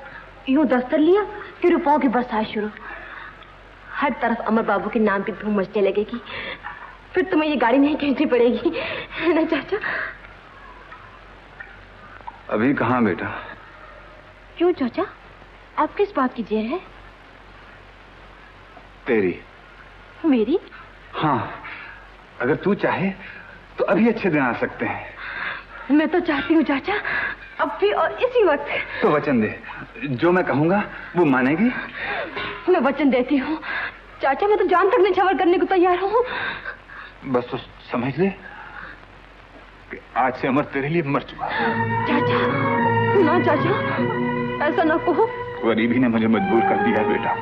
यूं दफ्तर लिया कि रुपयों की बरसात शुरू। हर तरफ अमर बाबू के नाम की धूम मचने लगेगी। फिर तुम्हें ये गाड़ी नहीं खींचनी पड़ेगी, है ना चाचा? अभी कहाँ बेटा? क्यों चाचा, आप किस बात की जेर है? तेरी। मेरी? हाँ, अगर तू चाहे तो अभी अच्छे दिन आ सकते हैं। मैं तो चाहती हूँ चाचा, अब भी और इसी वक्त। तो वचन दे, जो मैं कहूँगा वो मानेगी? मैं वचन देती हूँ चाचा, मैं तो जान तक निछावर करने को तैयार हूँ। बस तो समझ ले कि आज से अमर तेरे लिए मर चुका। चाचा ना चाचा, ऐसा ना कहो। गरीबी ने मुझे मजबूर कर दिया बेटा।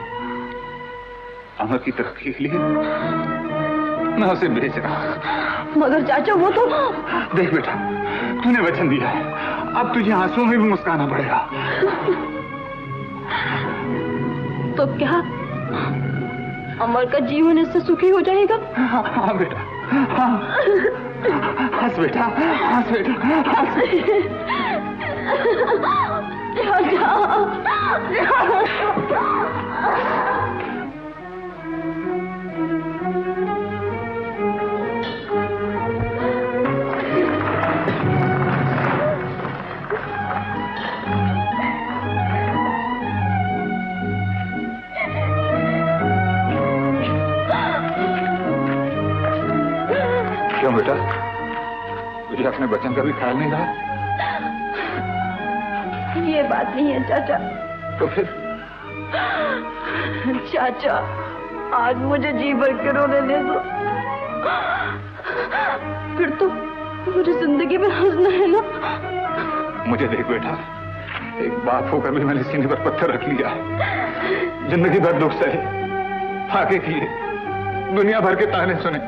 अमर की तरक्की के लिए मैं उसे बेच रहा। मगर चाचा वो तो। देख बेटा, तूने वचन दिया है, अब तुझे आंसुओं में भी मुस्काना पड़ेगा। तो क्या अमर का जीवन इससे सुखी हो जाएगा? हाँ बेटा, हाँ। हंस बेटा, हंस बेटा, हंस। क्यों बेटा, तुझे अपने बच्चन का भी ख्याल नहीं रहा? ये बात नहीं है चाचा। तो फिर? चाचा आज मुझे जी भर के रोने दे दो, फिर तो मुझे जिंदगी में हंसना है ना। मुझे देख बेटा, एक बाप होकर भी मैंने सीने पर पत्थर रख लिया। जिंदगी भर दुख सहे, फाके किए, दुनिया भर के ताने सुने,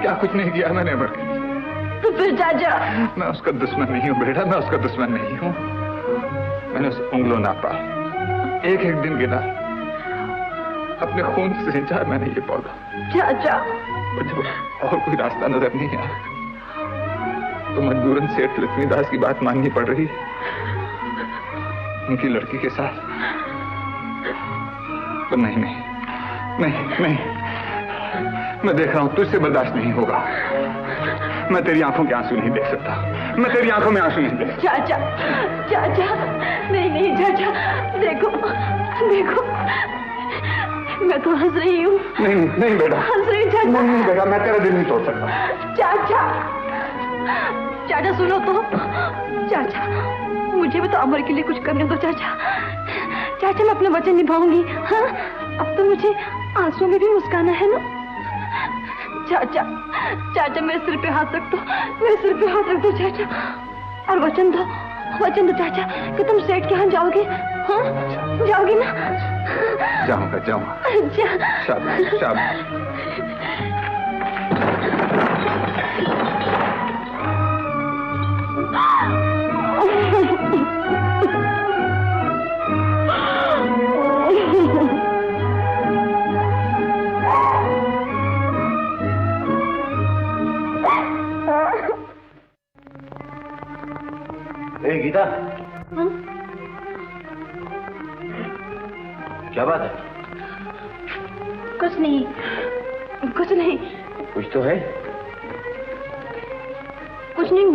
क्या कुछ नहीं किया मैंने अमर के लिए। तो फिर चाचा। मैं उसका दुश्मन नहीं हूँ बेटा, मैं उसका दुश्मन नहीं हूँ। मैंने उस उंगलों नापा, एक एक दिन गिना, अपने खून से सिंचा मैंने ये पौधा। चाचा मुझे और कोई रास्ता नजर नहीं आया तो मजबूरन सेठ लक्ष्मीदास की बात माननी पड़ रही उनकी लड़की के साथ। पर नहीं नहीं नहीं नहीं, मैं देख रहा हूं तुझसे बर्दाश्त नहीं होगा। मैं तेरी आंखों के आंसू नहीं देख सकता, मैं तेरी आंखों में आंसू नहीं देख सकता। चाचा चाचा, नहीं नहीं चाचा, देखो देखो, मैं तो हंस रही हूँ। नहीं नहीं बेटा, हंस रही चाचा। नहीं बेटा, मैं तेरा दिल नहीं तोड़ सकता। चाचा चाचा सुनो तो, चाचा मुझे भी तो अमर के लिए कुछ करने दो चाचा। चाचा मैं अपना वचन निभाऊंगी। हाँ, अब तो मुझे आंसू में भी मुस्काना है ना। चाचा चाचा मेरे सिर पे हाथ रख दो, मेरे सिर पे हाथ रख दो चाचा, और वचन दो चाचा कि तुम सेठ के यहाँ जाओगे। हाँ जाओगे ना? जाऊंगा जाऊंगा। शाबाश शाबाश। गीता, क्या बात है? कुछ नहीं कुछ नहीं। कुछ तो है। कुछ नहीं,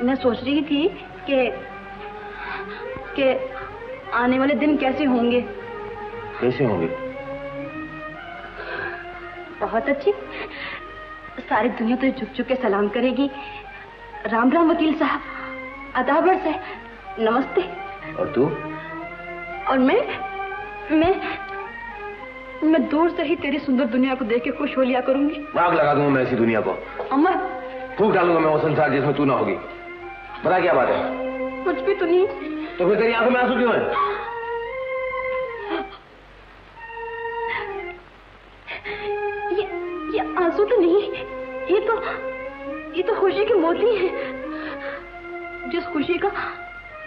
मैं सोच रही थी कि आने वाले दिन कैसे होंगे। कैसे होंगे? बहुत अच्छी। सारी दुनिया तो झुक झुक के सलाम करेगी। राम राम वकील साहब, अदाबर से नमस्ते। और तू? और मैं दूर से ही तेरी सुंदर दुनिया को देख के खुश हो लिया करूंगी। आग लगा दूंगा मैं ऐसी दुनिया को। अमर फूंक डालूंगा मैं वो संसार जिसमें तू ना होगी। बता क्या बात है? कुछ भी तो नहीं। तो फिर तेरी आंखों में आंसू क्यों है? ये आंसू तो नहीं, ये तो खुशी के मोती हैं। जिस खुशी का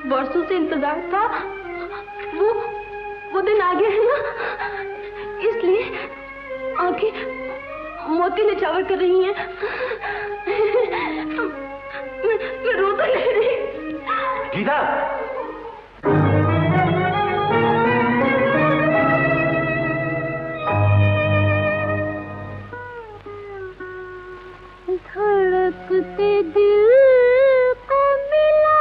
बरसों से इंतजार था वो दिन आ गया है ना, इसलिए आंखें मोती निछावर कर रही हैं। मैं रो तो नहीं रही। गीता, धड़कते दिल को मिला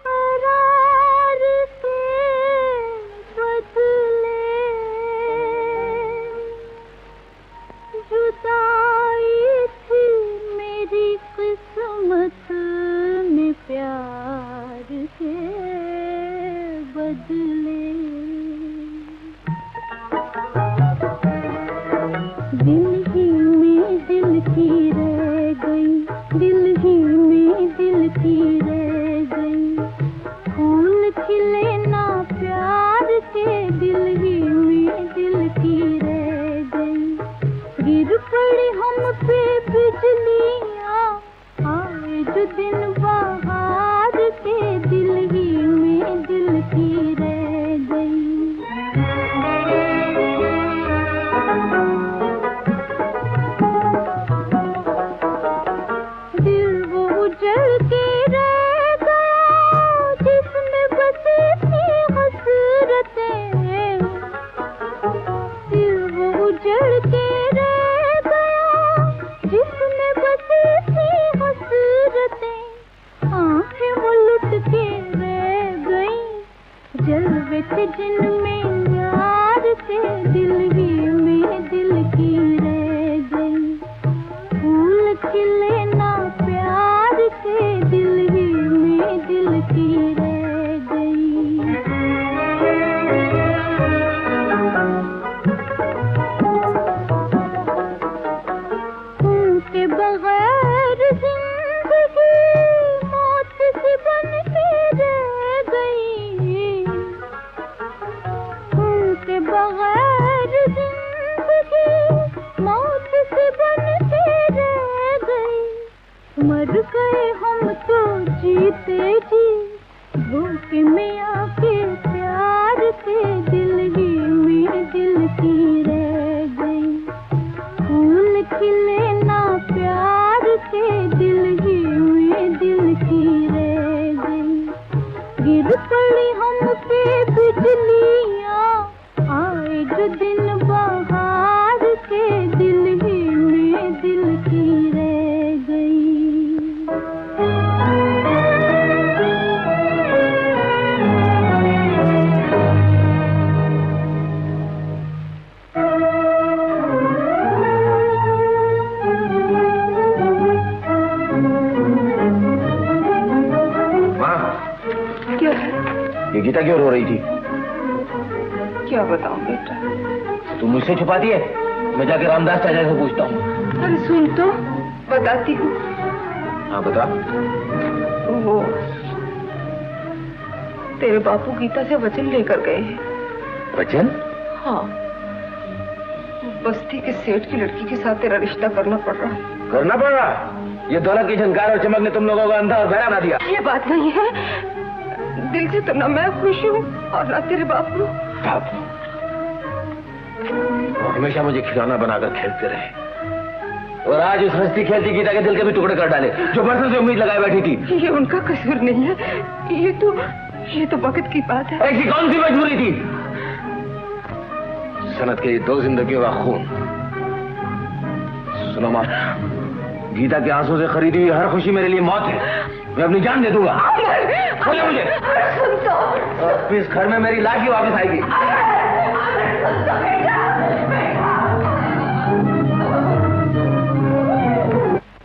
करार से बदले, जुदाई थी मेरी किस्मत में प्यार के बदले। दिल ही में दिल की रह गई, दिल ही में दिल की रह गई, फूल खिले ना प्यार के, दिल ही में दिल की रह गई। गिर पड़ी हम पे बिजलियाँ, आए जो दिन बहार के, दिल ही में दिल की रह गई। मर गए हम तो जीते जी, भूख में आके प्यार के दिल ही में दिल की रह गई। फूल खिले ना प्यार के दिल ही में दिल की रह गई। गिर पड़ी हम पे बिजलियाँ, आए जो दिन बहार के दिल ही में दिल की रह गई। क्या है? ये गीता क्यों रो रही थी? क्या बताऊं बेटा? तुम मुझसे छुपाती है? मैं जाके रामदास चाचा से पूछता हूँ। अरे सुन तो, बताती हूँ। हाँ बता। वो तेरे बापू गीता से वचन लेकर गए हैं। वचन? हाँ, बस्ती के सेठ की लड़की के साथ तेरा रिश्ता करना पड़ रहा है। करना पड़ रहा? ये दौलत की झनकार और चमक ने तुम लोगों को अंधा और बहरा बना दिया। ये बात नहीं है, दिल से तो ना मैं खुश हूँ और ना तेरे बापू। बापू वो हमेशा मुझे खिलौना बनाकर खेलते रहे, और आज उस हंसती खेलती गीता के दिल के भी टुकड़े कर डाले, जो बरसों से उम्मीद लगाए बैठी थी। ये उनका कसूर नहीं है, ये तो वक्त की बात है। ऐसी कौन सी मजबूरी थी? सनत के 2 जिंदगियों का खून। सुनो माँ, गीता के आंसू से खरीदी हुई हर खुशी मेरे लिए मौत है। मैं अपनी जान दे दूंगा। बोले मुझे, और इस घर में मेरी लाश ही वापस आएगी।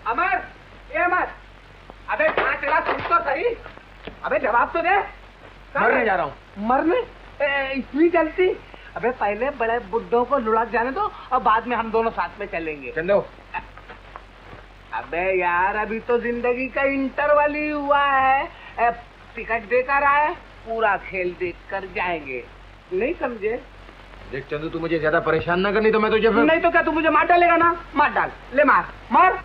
अमर, ये अमर, अबे कहाँ चला? सुन तो सही। अबे जवाब तो दे। मरने जा रहा हूँ। मरने? इतनी जल्दी? अबे पहले बड़े बुड्ढों को लुढ़क जाने दो, और बाद में हम दोनों साथ में चलेंगे। चंदो। अबे यार, अभी तो जिंदगी का इंटरवल ही हुआ है। टिकट देकर आए, पूरा खेल देख कर जाएंगे। नहीं समझे? देख चंदू, तू मुझे ज्यादा परेशान ना करनी तो मैं तुझे नहीं तो क्या तू मुझे मार डालेगा ना? मार डाल, ले मार मार।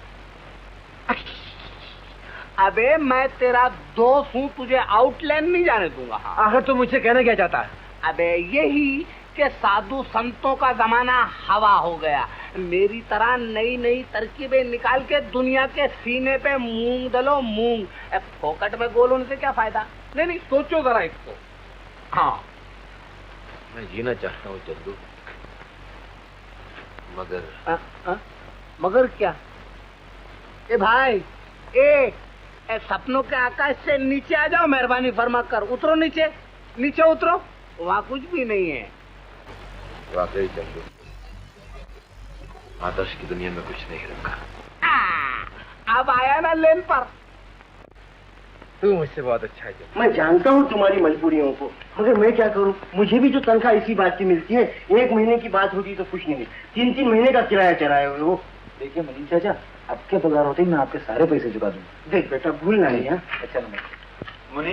अबे मैं तेरा दोस्त हूँ, तुझे आउटलाइन नहीं जाने दूंगा। आखिर तू मुझसे कहना क्या चाहता है? अबे यही कि साधु संतों का जमाना हवा हो गया। मेरी तरह नई नई तरकीबें निकाल के दुनिया के सीने पे मूंग दलो मूंग। फोकट में गोल होने से क्या फायदा? नहीं सोचो जरा इसको। हाँ, मैं जीना चाहता हूँ चंदू, मगर मगर क्या? ए भाई, ए सपनों के आकाश से नीचे आ जाओ, मेहरबानी फरमा कर। उतरो नीचे, नीचे उतरो, वहाँ कुछ भी नहीं है। वाकई चंदू, आदर्श की दुनिया में कुछ नहीं रखा। अब आया ना लेन पर। तू मुझसे बहुत अच्छा है। मैं जानता हूँ तुम्हारी मजबूरियों को, मगर मैं क्या करूँ? मुझे भी तो तनख्वाह इसी बात की मिलती है। 1 महीने की बात होती तो कुछ नहीं, 3-3 महीने का किराया चढ़ाए हुए हो। देखिए मनीष चाचा, आपके पगार होते ही मैं आपके सारे पैसे चुका दूंगा। देख बेटा, भूलना नहीं। अच्छा मुनि,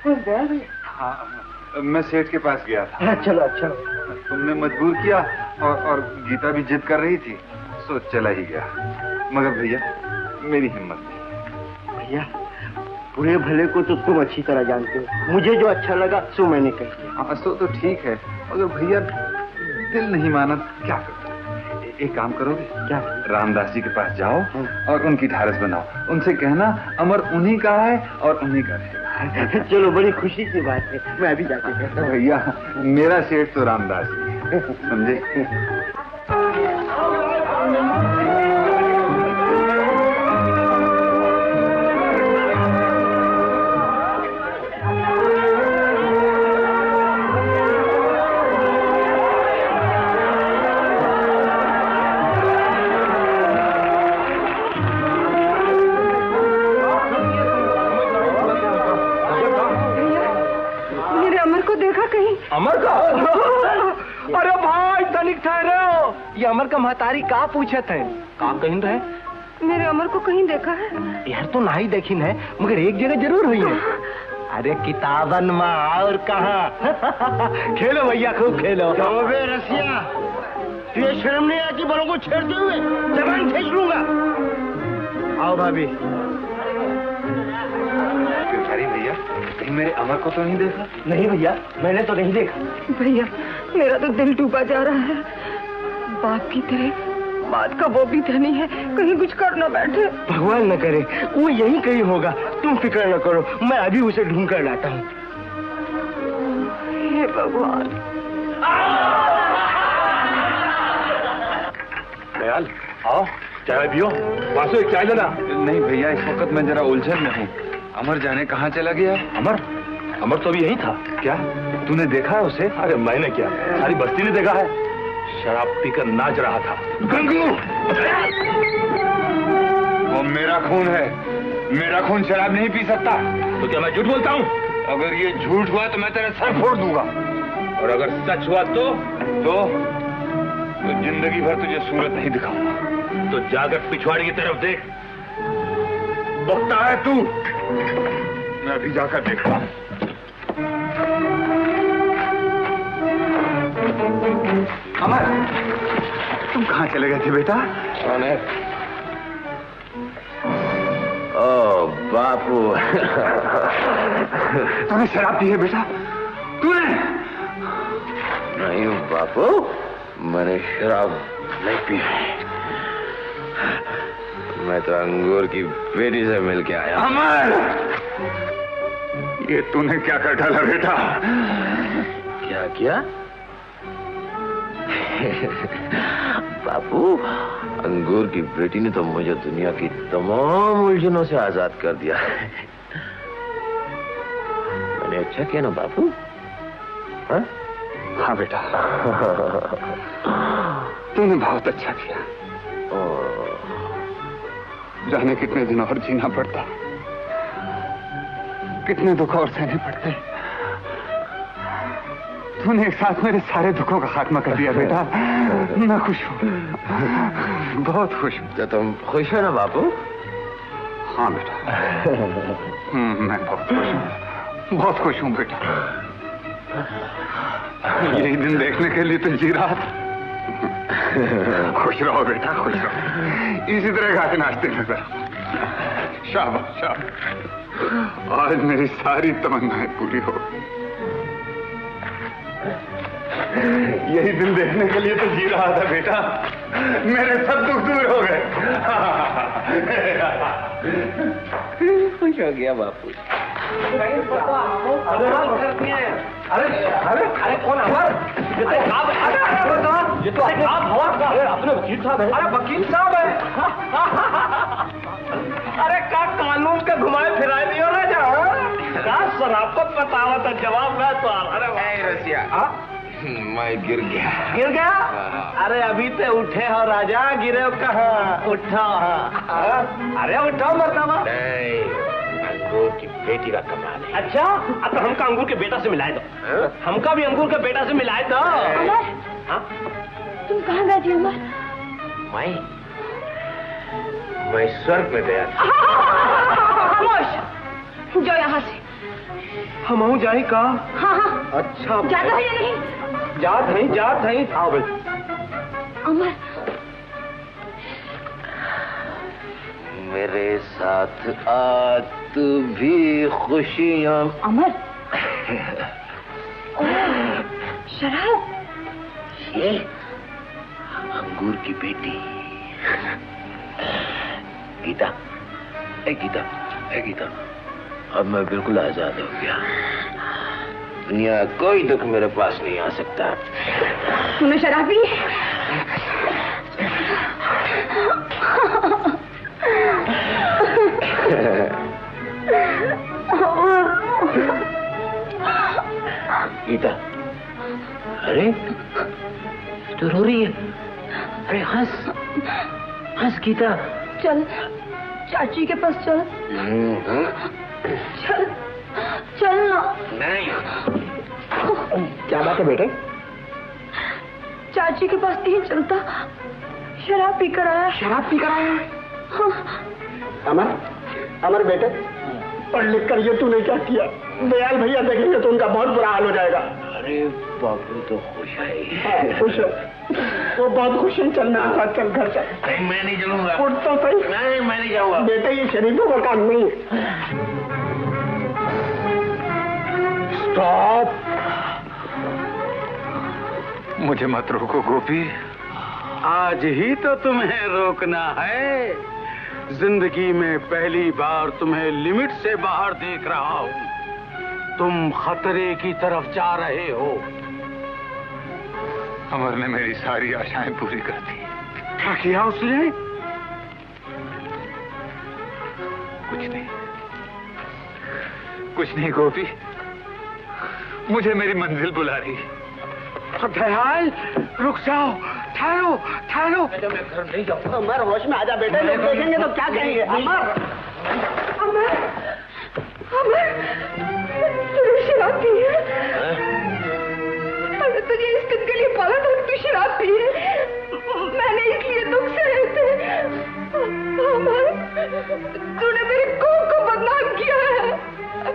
भाई। हाँ, मैं सेठ के पास गया था। चलो अच्छा, तुमने मजबूर किया, और गीता भी जिद कर रही थी, सो चला ही गया। मगर भैया, मेरी हिम्मत नहीं। भैया, बुरे भले को तो तुम अच्छी तरह जानते हो। मुझे जो अच्छा लगा सो मैंने कह दिया। हाँ, सो तो ठीक है, मगर भैया दिल नहीं माना, क्या करो? एक काम करोगे क्या? रामदास जी के पास जाओ और उनकी ढारस बनाओ। उनसे कहना अमर उन्हीं का है और उन्हीं का रहेगा। चलो, बड़ी खुशी की बात है। मैं अभी जाके कहता हूँ। भैया, मेरा सेठ तो रामदास जी है, समझे? अमर का? अरे भाई, तनिक ठहरे हो। ये अमर का महतारी का पूछे थे? काम कहीं रहे? मेरे अमर को कहीं देखा है? यार तो नहीं देखी है, मगर एक जगह जरूर हुई है। अरे किताबन में, और कहाँ? खेलो भैया, खूब खेलो। रसिया, तुझे शर्म नहीं आती बड़ों को छेड़ते हुए? जबान खींच लूंगा। आओ भाभी। भिखारी भैया, कहीं मेरे अमर को तो नहीं देखा? नहीं भैया, मैंने तो नहीं देखा। भैया मेरा तो दिल डूबा जा रहा है। बाप की तरह बात का वो भी धनी है, कहीं कुछ कर न बैठे। भगवान न करे, वो यही कहीं होगा, तुम फिक्र न करो, मैं अभी उसे ढूंढ कर लाता हूँ। हे भगवान। दयाल, आओ चाय पियो। वासु एक चाय लेना। नहीं भैया, इस वक्त मैं जरा उलझन में हूँ। अमर जाने कहाँ चला गया? अमर? अमर तो अभी यही था। क्या तूने देखा है उसे? अरे मैंने क्या, सारी बस्ती ने देखा है। शराब पीकर नाच रहा था। गंगू, वो मेरा खून है, मेरा खून शराब नहीं पी सकता। तो क्या मैं झूठ बोलता हूँ? अगर ये झूठ हुआ तो मैं तेरा सर फोड़ दूंगा। और अगर सच हुआ तो जिंदगी भर तुझे सूरत नहीं दिखाऊंगा। तो जाकर पिछवाड़ी की तरफ देख। बकता है तू, मैं अभी जाकर देखता हूँ। अमर, तुम कहाँ चले गए थे बेटा? कौन है? ओ बापू। तूने शराब पी है बेटा? तूने? नहीं बापू, मैंने शराब नहीं पी है। मैं तो अंगूर की बेटी से मिलके आया। अमर, ये तूने क्या कर डाला बेटा? क्या किया? बापू, अंगूर की बेटी ने तो मुझे दुनिया की तमाम उलझनों से आजाद कर दिया। मैंने अच्छा किया ना बापू? हाँ? हाँ बेटा, तूने बहुत अच्छा किया। जाने कितने दिन और जीना पड़ता, कितने दुख और सहने पड़ते। तूने एक साथ मेरे सारे दुखों का खात्मा कर दिया बेटा। मैं खुश हूँ, बहुत खुश हूँ। तो तुम खुश हो ना बापू? हाँ बेटा, मैं बहुत खुश हूँ, बहुत खुश हूँ बेटा। यही दिन देखने के लिए तो जी रहा था। खुश रहो बेटा, खुश रहो, इसी तरह गाते नाचते नजर। शाबाश शाबाश, आज मेरी सारी तमन्नाएं पूरी हो गई। यही दिन देखने के लिए तो जी रहा था बेटा, मेरे सब दुख दूर हो गए। खुश हो गया बापू। अरे कौन अमर? ये तो अपने वकील साहब है। अरे वकील साहब है। अरे का कानून के घुमाए फिराए नहीं हो रहा जा? शराफत बतावा तो जवाब मैं तो। अरे रसिया, मैं गिर गया। गिर गया? अरे अभी तो उठे हो राजा, गिरे हो कहाँ? उठो। अरे उठो मरतबा। नहीं, अंगूर की बेटी का कमाल है। अच्छा, अब तो हमका अंगूर के बेटा से मिलाए दो। हमका भी अंगूर के बेटा से मिलाए दो। अमर, तुम कहाँ गए थे अमर? मैं स्वर्ग में गया था। खामोश, जाओ यहाँ से। हम आऊँ जाए का? हाँ हाँ। अच्छा, जाता है या नहीं? जात नहीं। आओ भाई। अमर, मेरे साथ आ तू भी खुशियाँ। अमर, शराब? ये अंगूर की बेटी गीता। गीता, अब मैं बिल्कुल आजाद हो गया। दुनिया कोई दुख मेरे पास नहीं आ सकता। तूने शराब पी? गीता, अरे तो रो रही है? अरे हंस गीता। चल चाची के पास चल। चल ना। नहीं। क्या बात है बेटे? चाची के पास नहीं चलता, शराब पी कर आया। शराब पी कर आया? हाँ। अमर बेटे, पढ़ लिख कर ये तूने क्या किया? दयाल भैया देखेंगे तो उनका बहुत बुरा हाल हो जाएगा। अरे बाबू तो खुश खुश हो? वो बहुत खुश है। चलना साथ, चल घर चल। मैं नहीं चलूंगा। उठ तो सही। नहीं, मैं नहीं जाऊंगा। बेटा ये शरीफों का काम नहीं है। स्टॉप! मुझे मत रोको गोपी। आज ही तो तुम्हें रोकना है। जिंदगी में पहली बार तुम्हें लिमिट से बाहर देख रहा हूं। तुम खतरे की तरफ जा रहे हो। अमर ने मेरी सारी आशाएं पूरी कर दी। क्या किया उसने? कुछ नहीं गोपी, मुझे मेरी मंजिल बुला रही। दयाल, रुक जाओ, ठहरो ठहरो। बेटा मैं घर नहीं जाऊंगा। अमर होश में आजा बेटा, लोग देखेंगे तो क्या कहेंगे? अमर, अमर, अमर, तुझे शराब पी है? अरे तुझे इस दिन के लिए पाला था, तू शराब पी है। मैंने इसलिए दुख सहे थे। अमर, तूने मेरी कोख को बदनाम किया है।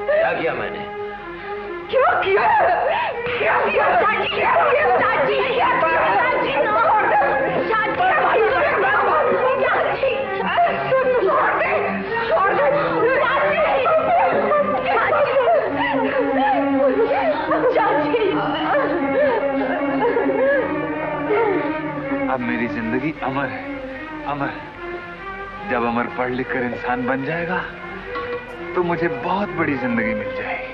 क्या किया मैंने? क्या किया? क्या किया? चाची, क्या किया? चाची, क्या किया? चाची, छोड़ दे। चाची, छोड़ दे, छोड़ दे। चाची, अब मेरी जिंदगी अमर है, अमर। जब अमर पढ़ लिख कर इंसान बन जाएगा तो मुझे बहुत बड़ी जिंदगी मिल जाएगी।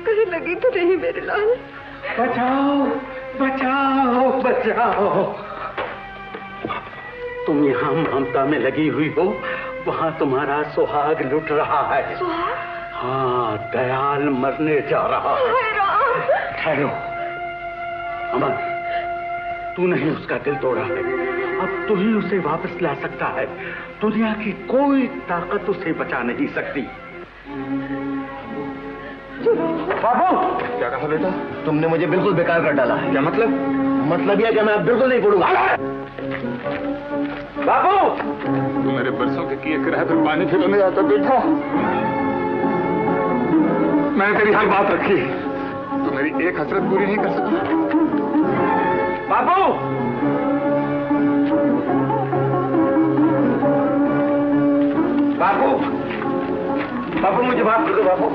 कहीं लगी तो नहीं मेरे लाल? बचाओ, बचाओ, बचाओ। तुम यहाँ ममता में लगी हुई हो, वहाँ तुम्हारा सुहाग लुट रहा है। हाँ, दयाल मरने जा रहा है। ठहरो अमर, तूने ही उसका दिल तोड़ा है, अब तू ही उसे वापस ला सकता है। दुनिया की कोई ताकत उसे बचा नहीं सकती। बाबू, क्या कहा बेटा? तुमने मुझे बिल्कुल बेकार कर डाला है। क्या मतलब? मतलब यह कि मैं अब बिल्कुल नहीं पढ़ूंगा। बाबू, तू मेरे बरसों के किए किराए पर पानी फिरने जाता बेटा। मैंने तेरी हर बात रखी, तू मेरी एक हसरत पूरी नहीं कर सका। बाबू, बाबू, बाबू मुझे माफ कर दो। बाबू,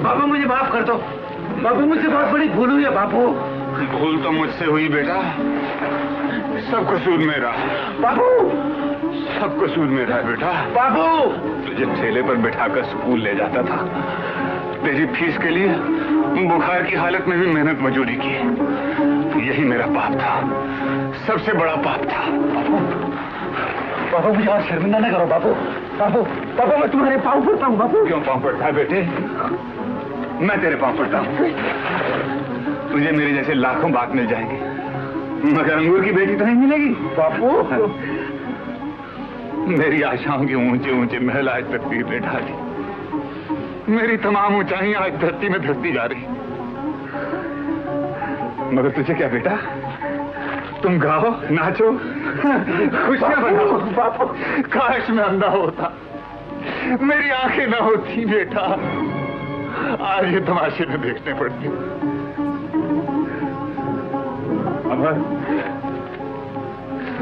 बाबू मुझे माफ कर दो। बाबू मुझसे बहुत बड़ी भूल हुई है। बाबू, भूल तो मुझसे हुई बेटा, सब कसूर मेरा। बाबू, सब कसूर मेरा है बेटा। बाबू, तुझे ठेले पर बैठाकर स्कूल ले जाता था, तेरी फीस के लिए बुखार की हालत में भी मेहनत मजदूरी की। यही मेरा पाप था, सबसे बड़ा पाप था। बाबू मुझे आज शर्मिंदा न करो। बाबू, बाबू, बाबू मैं तुम्हारे पाँव पड़ता हूँ। बाबू, क्यों पाँव पड़ता है बेटे? मैं तेरे पाँव पड़ता हूँ। तुझे मेरे जैसे लाखों बात मिल जाएंगे, मगर अंगूर की बेटी तो नहीं मिलेगी। बाबू, मेरी आशाओं के ऊंचे ऊंचे महल आज धरती पे ढा दी। मेरी तमाम ऊंचाइयां आज धरती में धसती जा रही। मगर तुझे क्या बेटा, तुम गाओ, नाचो, खुशियां मनाओ। बाबू, काश मैं अंधा होता, मेरी आंखें ना होती बेटा, आज ये तमाशे में देखने पड़ते। अमर,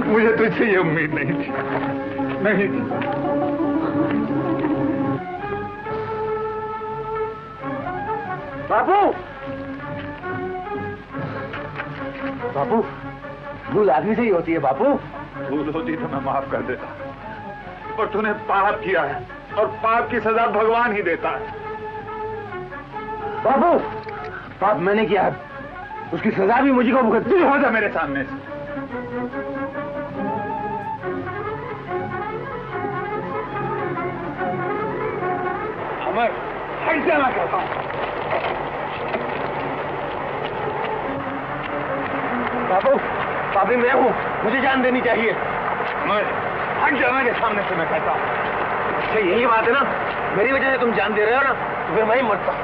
मुझे तुझसे ये उम्मीद नहीं थी, नहीं थी। बाबू, बाबू, भूल आदमी से ही होती है। बाबू, भूल होती तो मैं माफ कर देता, पर तूने पाप किया है और पाप की सजा भगवान ही देता है। बाबू, पाप मैंने किया है, उसकी सजा भी मुझे को भुगतनी हो जा मेरे सामने से। अमर हट जा, मैं कहता हूँ। बाबू, भाभी मैं हूँ, मुझे जान देनी चाहिए। अमर हट जा मेरे सामने से, मैं कहता हूँ। अच्छा यही बात है ना, मेरी वजह से तुम जान दे रहे हो ना, तो फिर मैं ही मरता हूँ।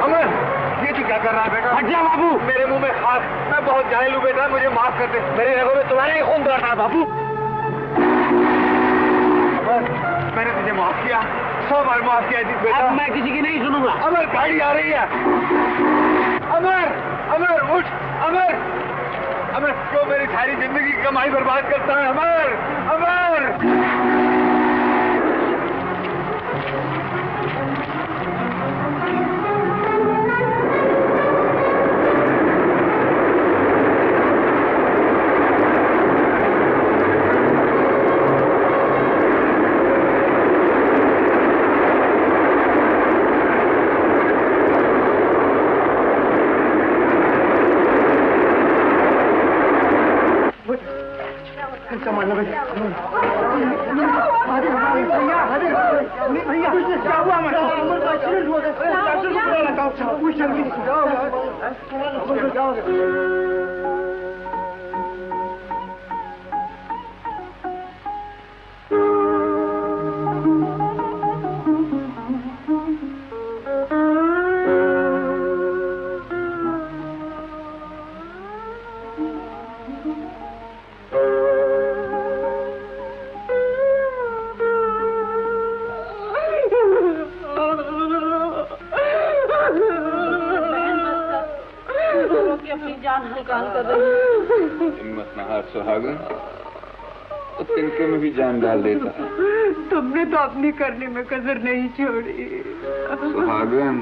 अमर ये तू क्या कर रहा है बेटा? हट जा बाबू, मेरे मुंह में खास, मैं बहुत जाहिल हूँ बेटा, मुझे माफ कर दे। मेरे रगों में तुम्हारा ही खून दौड़ रहा है बाबू। अमर मैंने तुझे माफ किया, 100 बार माफ किया बेटा। अब मैं किसी की नहीं सुनूंगा। अमर गाड़ी आ रही है। अमर अमर उठ, अमर अमर क्यों मेरी सारी जिंदगी की कमाई बर्बाद करता है? अमर अमर हिम्मत न हार सुहागन, तो तिनके में भी जान डाल देता है। तुमने तो अपनी करने में कसर नहीं छोड़ी। सुहागन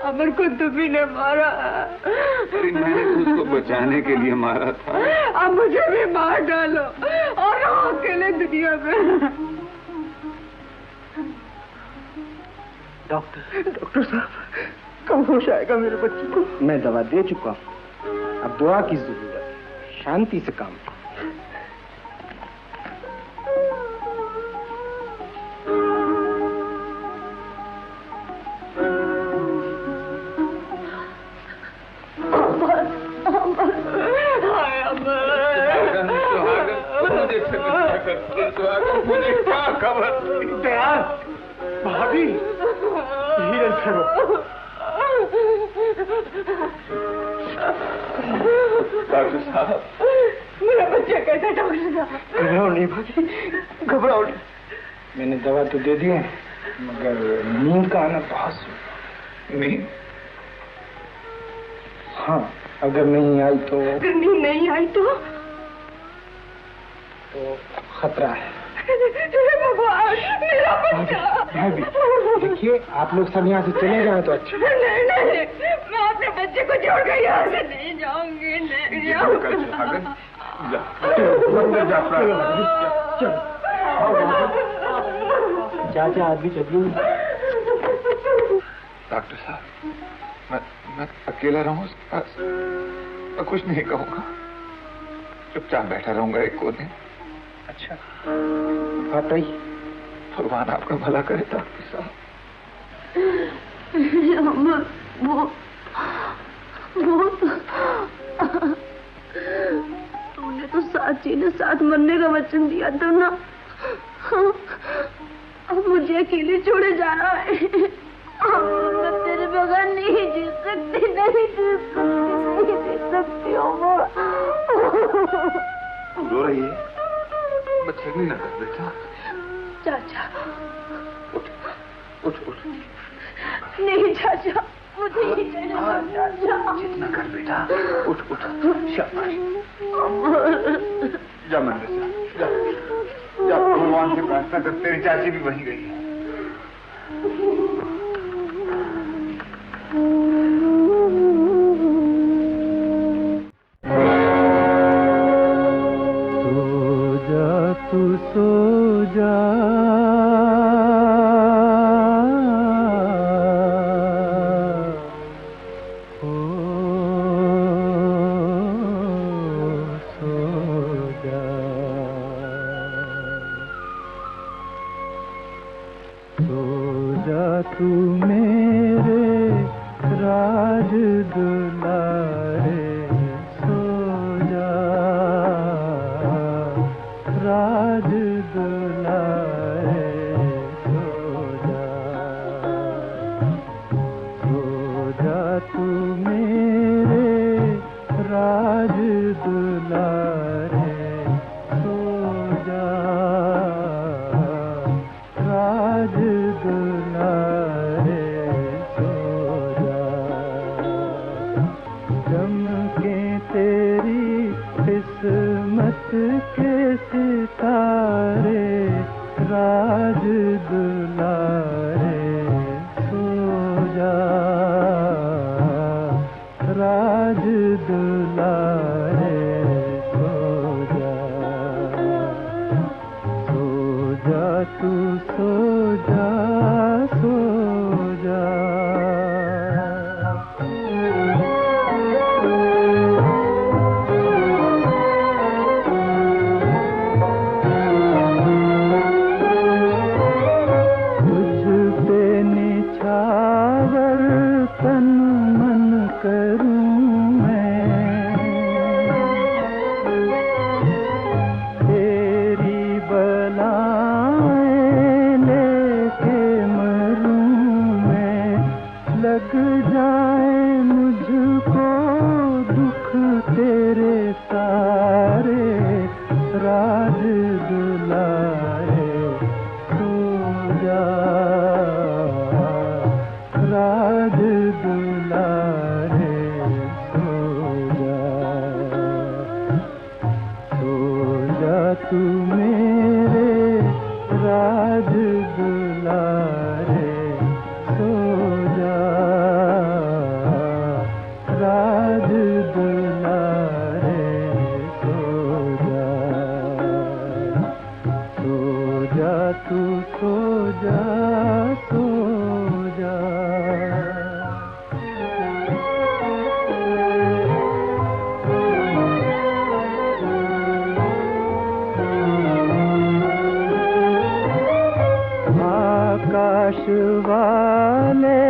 अमर को तुम्ही ने मारा। अरे मैंने उसको बचाने के लिए मारा था। अब मुझे भी मार डालो और रहो अकेले दुनिया में। डॉक्टर साहब, कब होश आएगा मेरे बच्चे को? मैं दवा दे चुका हूँ, अब दुआ की जरूरत है। शांति से काम। मुझे क्या खबर? दयाल भाभी धीरज करो। डॉक्टर साहब, मेरा बच्चा कैसा? डॉक्टर साहब घबराओ नहीं भाभी, घबराओ नहीं। मैंने दवा तो दे दी है, मगर नींद का आना बहुत। नींद? हाँ, अगर नहीं आई तो? अगर नींद नहीं आई तो खतरा है। भगवान, मेरा बच्चा। भाभी देखिए, आप लोग सब यहाँ से चले जाएं तो अच्छा। नहीं नहीं, मैं अपने बच्चे को छोड़ कर यहाँ से नहीं जाऊंगी। नहीं जाऊंगी। चाचा आप भी चलिए। डॉक्टर साहब, मैं अकेला रहूं उसके पास? मैं कुछ नहीं कहूंगा, चुपचाप बैठा रहूंगा एक कोने। अच्छा, आप रहिए। भगवान आपका भला करे डॉक्टर साहब। तूने तो साथ जीने साथ मरने का वचन दिया था ना। अब मुझे अकेले छोड़े जाना है। मैं तेरे बगैर नहीं जी सकती, नहीं जी सकती हूँ। रो रही है? बचनी ना कर बेटा। चाचा उठ उठ उठ। नहीं चाचा, मुझे ही चाचा। जितना कर बेटा, उठ उठ। शाबाश। जा मंदिर से, जा जा, भगवान से प्रार्थना कर, तेरी चाची भी वहीं गई है। तू सो जा, सो जा। मेरे राज दुलारे सो जा, राज दुलारे सो जा तू मेरे राज दुलारे सो जा, राज दुलारे सो जा। चमके तेरी किस्मत के सितारे, राज दुलारे सो जा, राज दुलारे सो जा, सो जा तू सो जा, सो जा। तुझ पे निछावर तन मन करूं मैं, तेरी बलाएं लेके मरूं मैं। लग जाए मुझको दुख तेरे सारे, राज दुलारे सो जा, राज दुलारे सो जा तू मेरे राज दुलारे सो जा, राज दुलारे सो जा तू सो जा, सो जा। आकाश वाले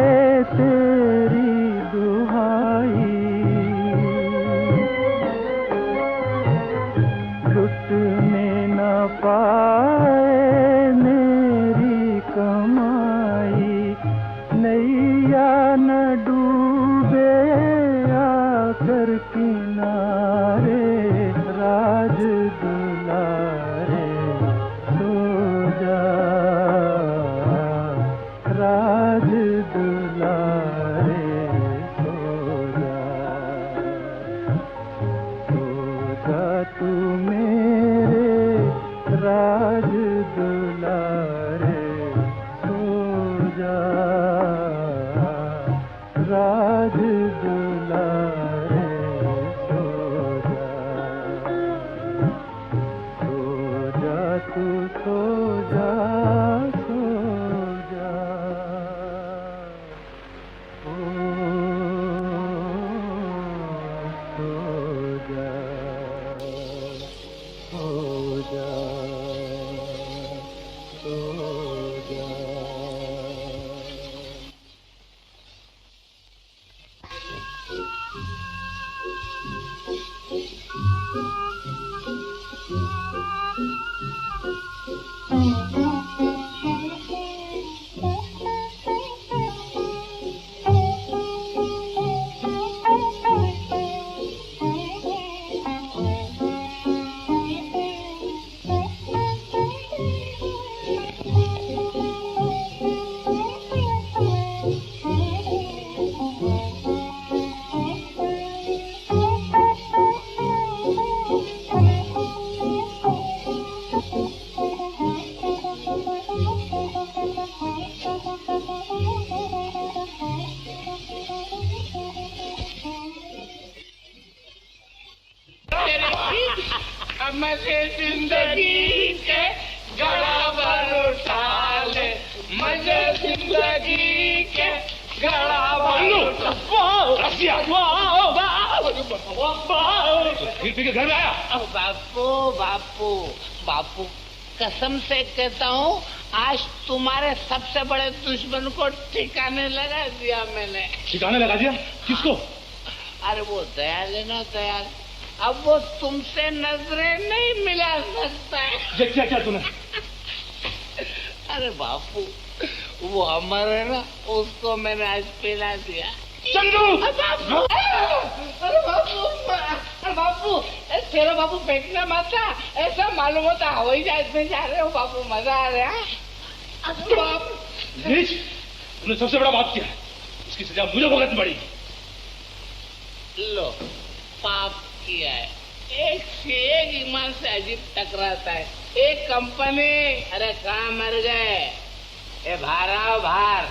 तेरी दुहाई, लुटने न पाए मेरी कमाई। नैया न डूबे आकर किनारे, राज दुलारे सो जा, राज दुलारे सो जा तू मेरे राज दुलारे सो जा, राज दुलारे सो जा तू सो जा, सो जा। ओ सो जा, सो जा, सो जा। मजे जिंदगी के गड़ावर उठा ले, मजे जिंदगी के गड़ावर फिर घर में आया। बापू बापू बापू कसम से कहता हूँ आज तुम्हारे सबसे बड़े दुश्मन को ठिकाने लगा दिया मैंने। ठिकाने लगा दिया? किसको? अरे वो दयाल है ना, दयाल। अब वो तुमसे नजरें नहीं मिला सकता है। क्या क्या तूने? अरे बापू, वो अमर है ना, उसको मैंने आज पिला दिया। चंदू! अरे बापू, तेरा बापू फेंकना मत था, ऐसा मालूम होता हवाई जहाज में जा रहे हो बापू, मजा आ रहा है। नीच, तुमने सबसे बड़ा बात किया है, इसकी सजा मुझे भुगतनी पड़ी। लो, पाप किया है, एक से एक ईमान से अजीब टकराता है। एक कंपनी, अरे कहाँ मर गए? ए भारा भार।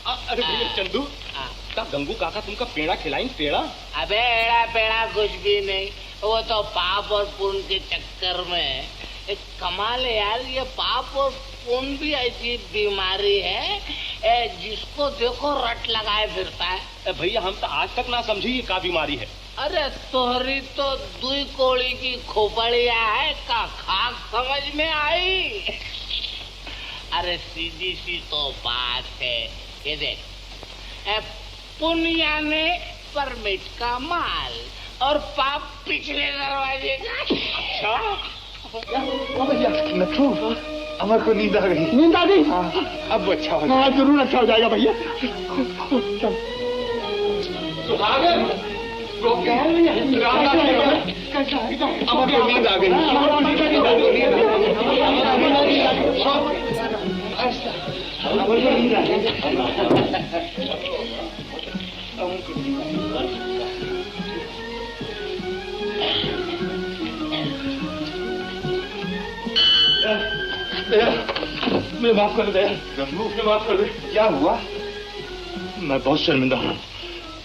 अरे भैया चंदू, का गंगू काका तुमका पेड़ा खिलाएं? पेड़ा? अबे एड़ा पेड़ा कुछ भी नहीं, वो तो पाप और पुण्य के चक्कर में। एक कमाल है यार, ये पाप और पुण्य भी ऐसी बीमारी है जिसको देखो रट लगाए फिरता है। भैया हम तो आज तक ना समझी ये का बीमारी है। अरे तोहरी तो दुई कोड़ी की खोपड़िया है का खाक समझ में आई। अरे सीधी सी तो बात है, ये देख, पुण्य ने परमिट का माल और पाप पिछले दरवाजे का। अच्छा नथु, अमर को नींद आ गई। नींद आ गई? अब अच्छा हो हाँ जरूर अच्छा हो जाएगा भैया। अमर को नींद आ गई। मैं माफ कर दे गंगू, मैं माफ कर दे। क्या हुआ? मैं बहुत शर्मिंदा हूँ।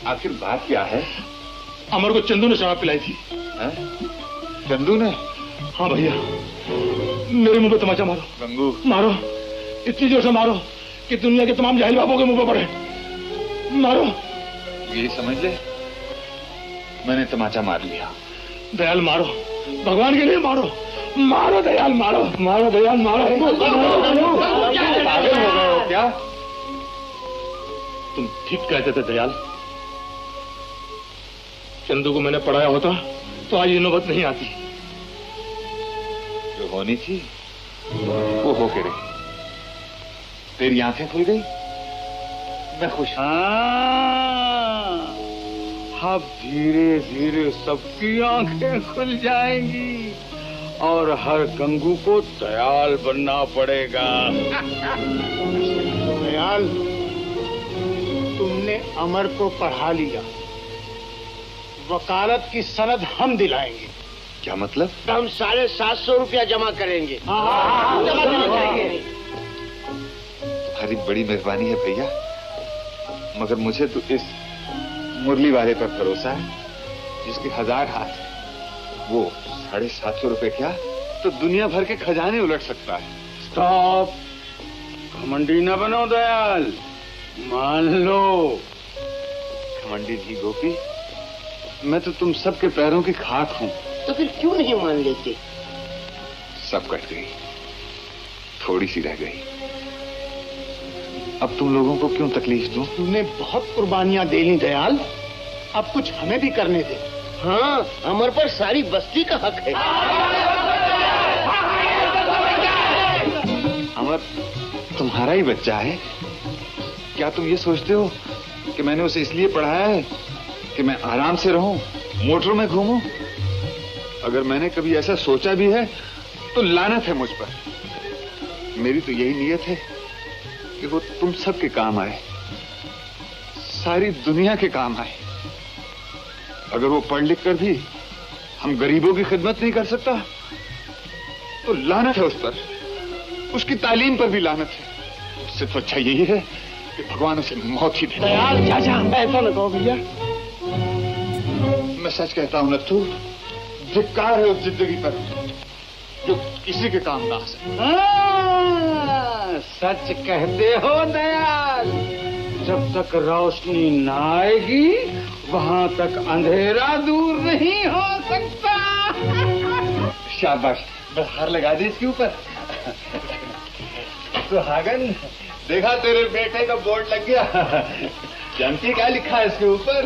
आखिर बात क्या है? अमर को चंदू ने शराब पिलाई थी। चंदू ने? हाँ भैया, मेरे मुंह पे तमाचा मारो। गंगू मारो, इतनी जोर से मारो कि दुनिया के तमाम जाहिल बापों के मुंह पे पड़े। मारो। यही समझ ले, मैंने तमाचा मार लिया। दयाल मारो, भगवान के लिए मारो। मारो दयाल, मारो मारो दयाल, मारो। पागल हो गए हो क्या? तुम ठीक कहते थे दयाल। चंदू को मैंने पढ़ाया होता तो आज ये नौबत नहीं आती। जो होनी थी वो हो के रही। तेरी आंखें खुल गई, मैं खुश। अब धीरे धीरे सबकी आंखें खुल जाएंगी और हर गंगू को दयाल बनना पड़ेगा। दयाल, तुमने अमर को पढ़ा लिया, वकालत की सनद हम दिलाएंगे। क्या मतलब? हम 750 रुपया जमा करेंगे। तुम्हारी बड़ी मेहरबानी है भैया, मगर मुझे तो इस मुरली वाले पर भरोसा है जिसके 1000 हाथ है। वो 750 रुपए क्या तो दुनिया भर के खजाने उलट सकता है। स्टॉप, घमंडी न बनो दयाल, मान लो। घमंडी जी गोपी, मैं तो तुम सबके पैरों की खाक हूँ। तो फिर क्यों नहीं मान लेते? सब कट गई, थोड़ी सी रह गई। अब तुम लोगों को क्यों तकलीफ दूं? तूने बहुत कुर्बानियां दे ली दयाल, अब कुछ हमें भी करने दे। हाँ, अमर पर सारी बस्ती का हक है। अमर तुम्हारा ही बच्चा है। क्या तुम ये सोचते हो कि मैंने उसे इसलिए पढ़ाया है कि मैं आराम से रहूं, मोटरों में घूमूं? अगर मैंने कभी ऐसा सोचा भी है तो लानत है मुझ पर। मेरी तो यही नीयत है कि वो तुम सबके काम आए, सारी दुनिया के काम आए। अगर वो पढ़ लिख कर भी हम गरीबों की खिदमत नहीं कर सकता तो लानत है उस पर, उसकी तालीम पर भी लानत है। उससे तो अच्छा यही है कि भगवान उसे मौत ही दे। दयाल चाचा, ऐसा न कहो भैया। मैं सच कहता हूं नत्थू, धिक्कार है उस जिंदगी पर जो किसी के काम ना आ सके। सच कहते हो दयाल, जब तक रोशनी न आएगी वहां तक अंधेरा दूर नहीं हो सकता। शाबाश, बस हार लगा दे इसके ऊपर। सुहागन, देखा तेरे बेटे का बोर्ड लग गया। जानती क्या लिखा है इसके ऊपर?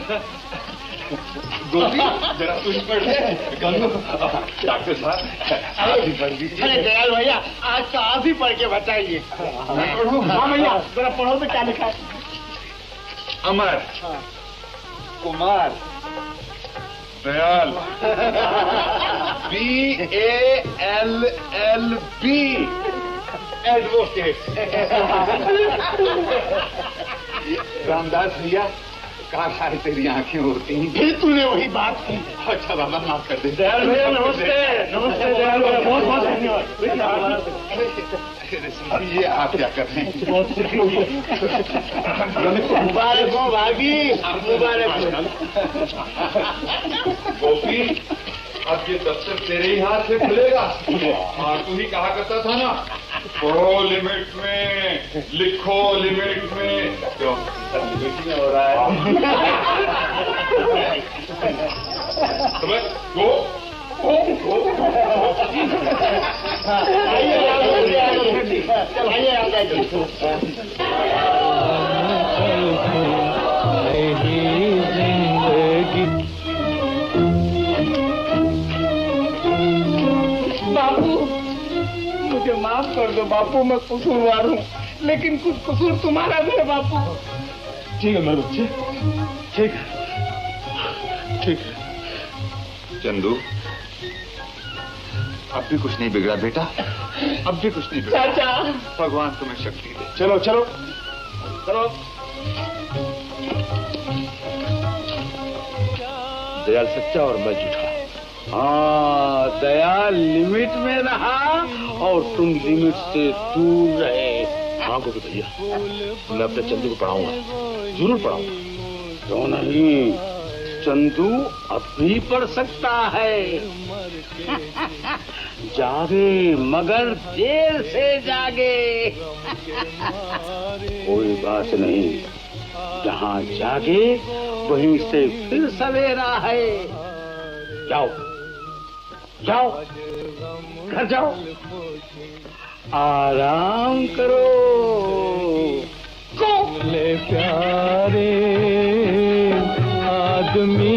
गोपी, जरा तू ही पढ़ ले। गंगू, डॉक्टर साहब आप ही पढ़ लीजिए। अरे दयाल भैया, आज तो आप ही पढ़ के बताइए। मैं पढ़ूं? हाँ भैया, जरा पढ़ो तो क्या लिखा है। अमर, कुमार, दयाल, BALLB, एडवोकेट। रामदास भैया, कहाँ सारी तेरी आंखें होती हैं? फिर तूने वही बात की। अच्छा बाबा, माफ कर दे। दयाल भैया नमस्ते। नमस्ते दयाल भैया, बहुत बहुत धन्यवाद। ये आप क्या कर रहे हैं? बहुत खुशी हुई। मुबारक हो भाभी, मुबारक हो। गोपी, अब ये दफ्तर तेरे ही हाथ से खुलेगा। और तू ही कहा करता था ना, पढ़ो लिमिट में, लिखो लिमिट में। क्यों लिमिट में हो रहा है? तुम्हें गो बापू, मुझे माफ कर दो बापू, मैं कसूरवार हूँ, लेकिन कुछ कसूर तुम्हारा भी है बापू। ठीक है मेरे बच्चे, ठीक है, ठीक है। चंदू, अब भी कुछ नहीं बिगड़ा बेटा, अब भी कुछ नहीं बिगड़ा। चाचा, भगवान तुम्हें शक्ति दे। चलो चलो चलो। दयाल सच्चा और मैं झूठा। हाँ, दयाल लिमिट में रहा और तुम लिमिट से दूर रहे। हाँ गोपी भैया, मैं अपने चंदू को पढ़ाऊंगा, जरूर पढ़ाऊंगा। क्यों नहीं, चंदू अब भी पढ़ सकता है। जागे मगर देर से जागे। कोई बात नहीं, जहाँ जागे वहीं से फिर सवेरा है। जाओ जाओ, घर जाओ, आराम करो। ले प्यारे आदमी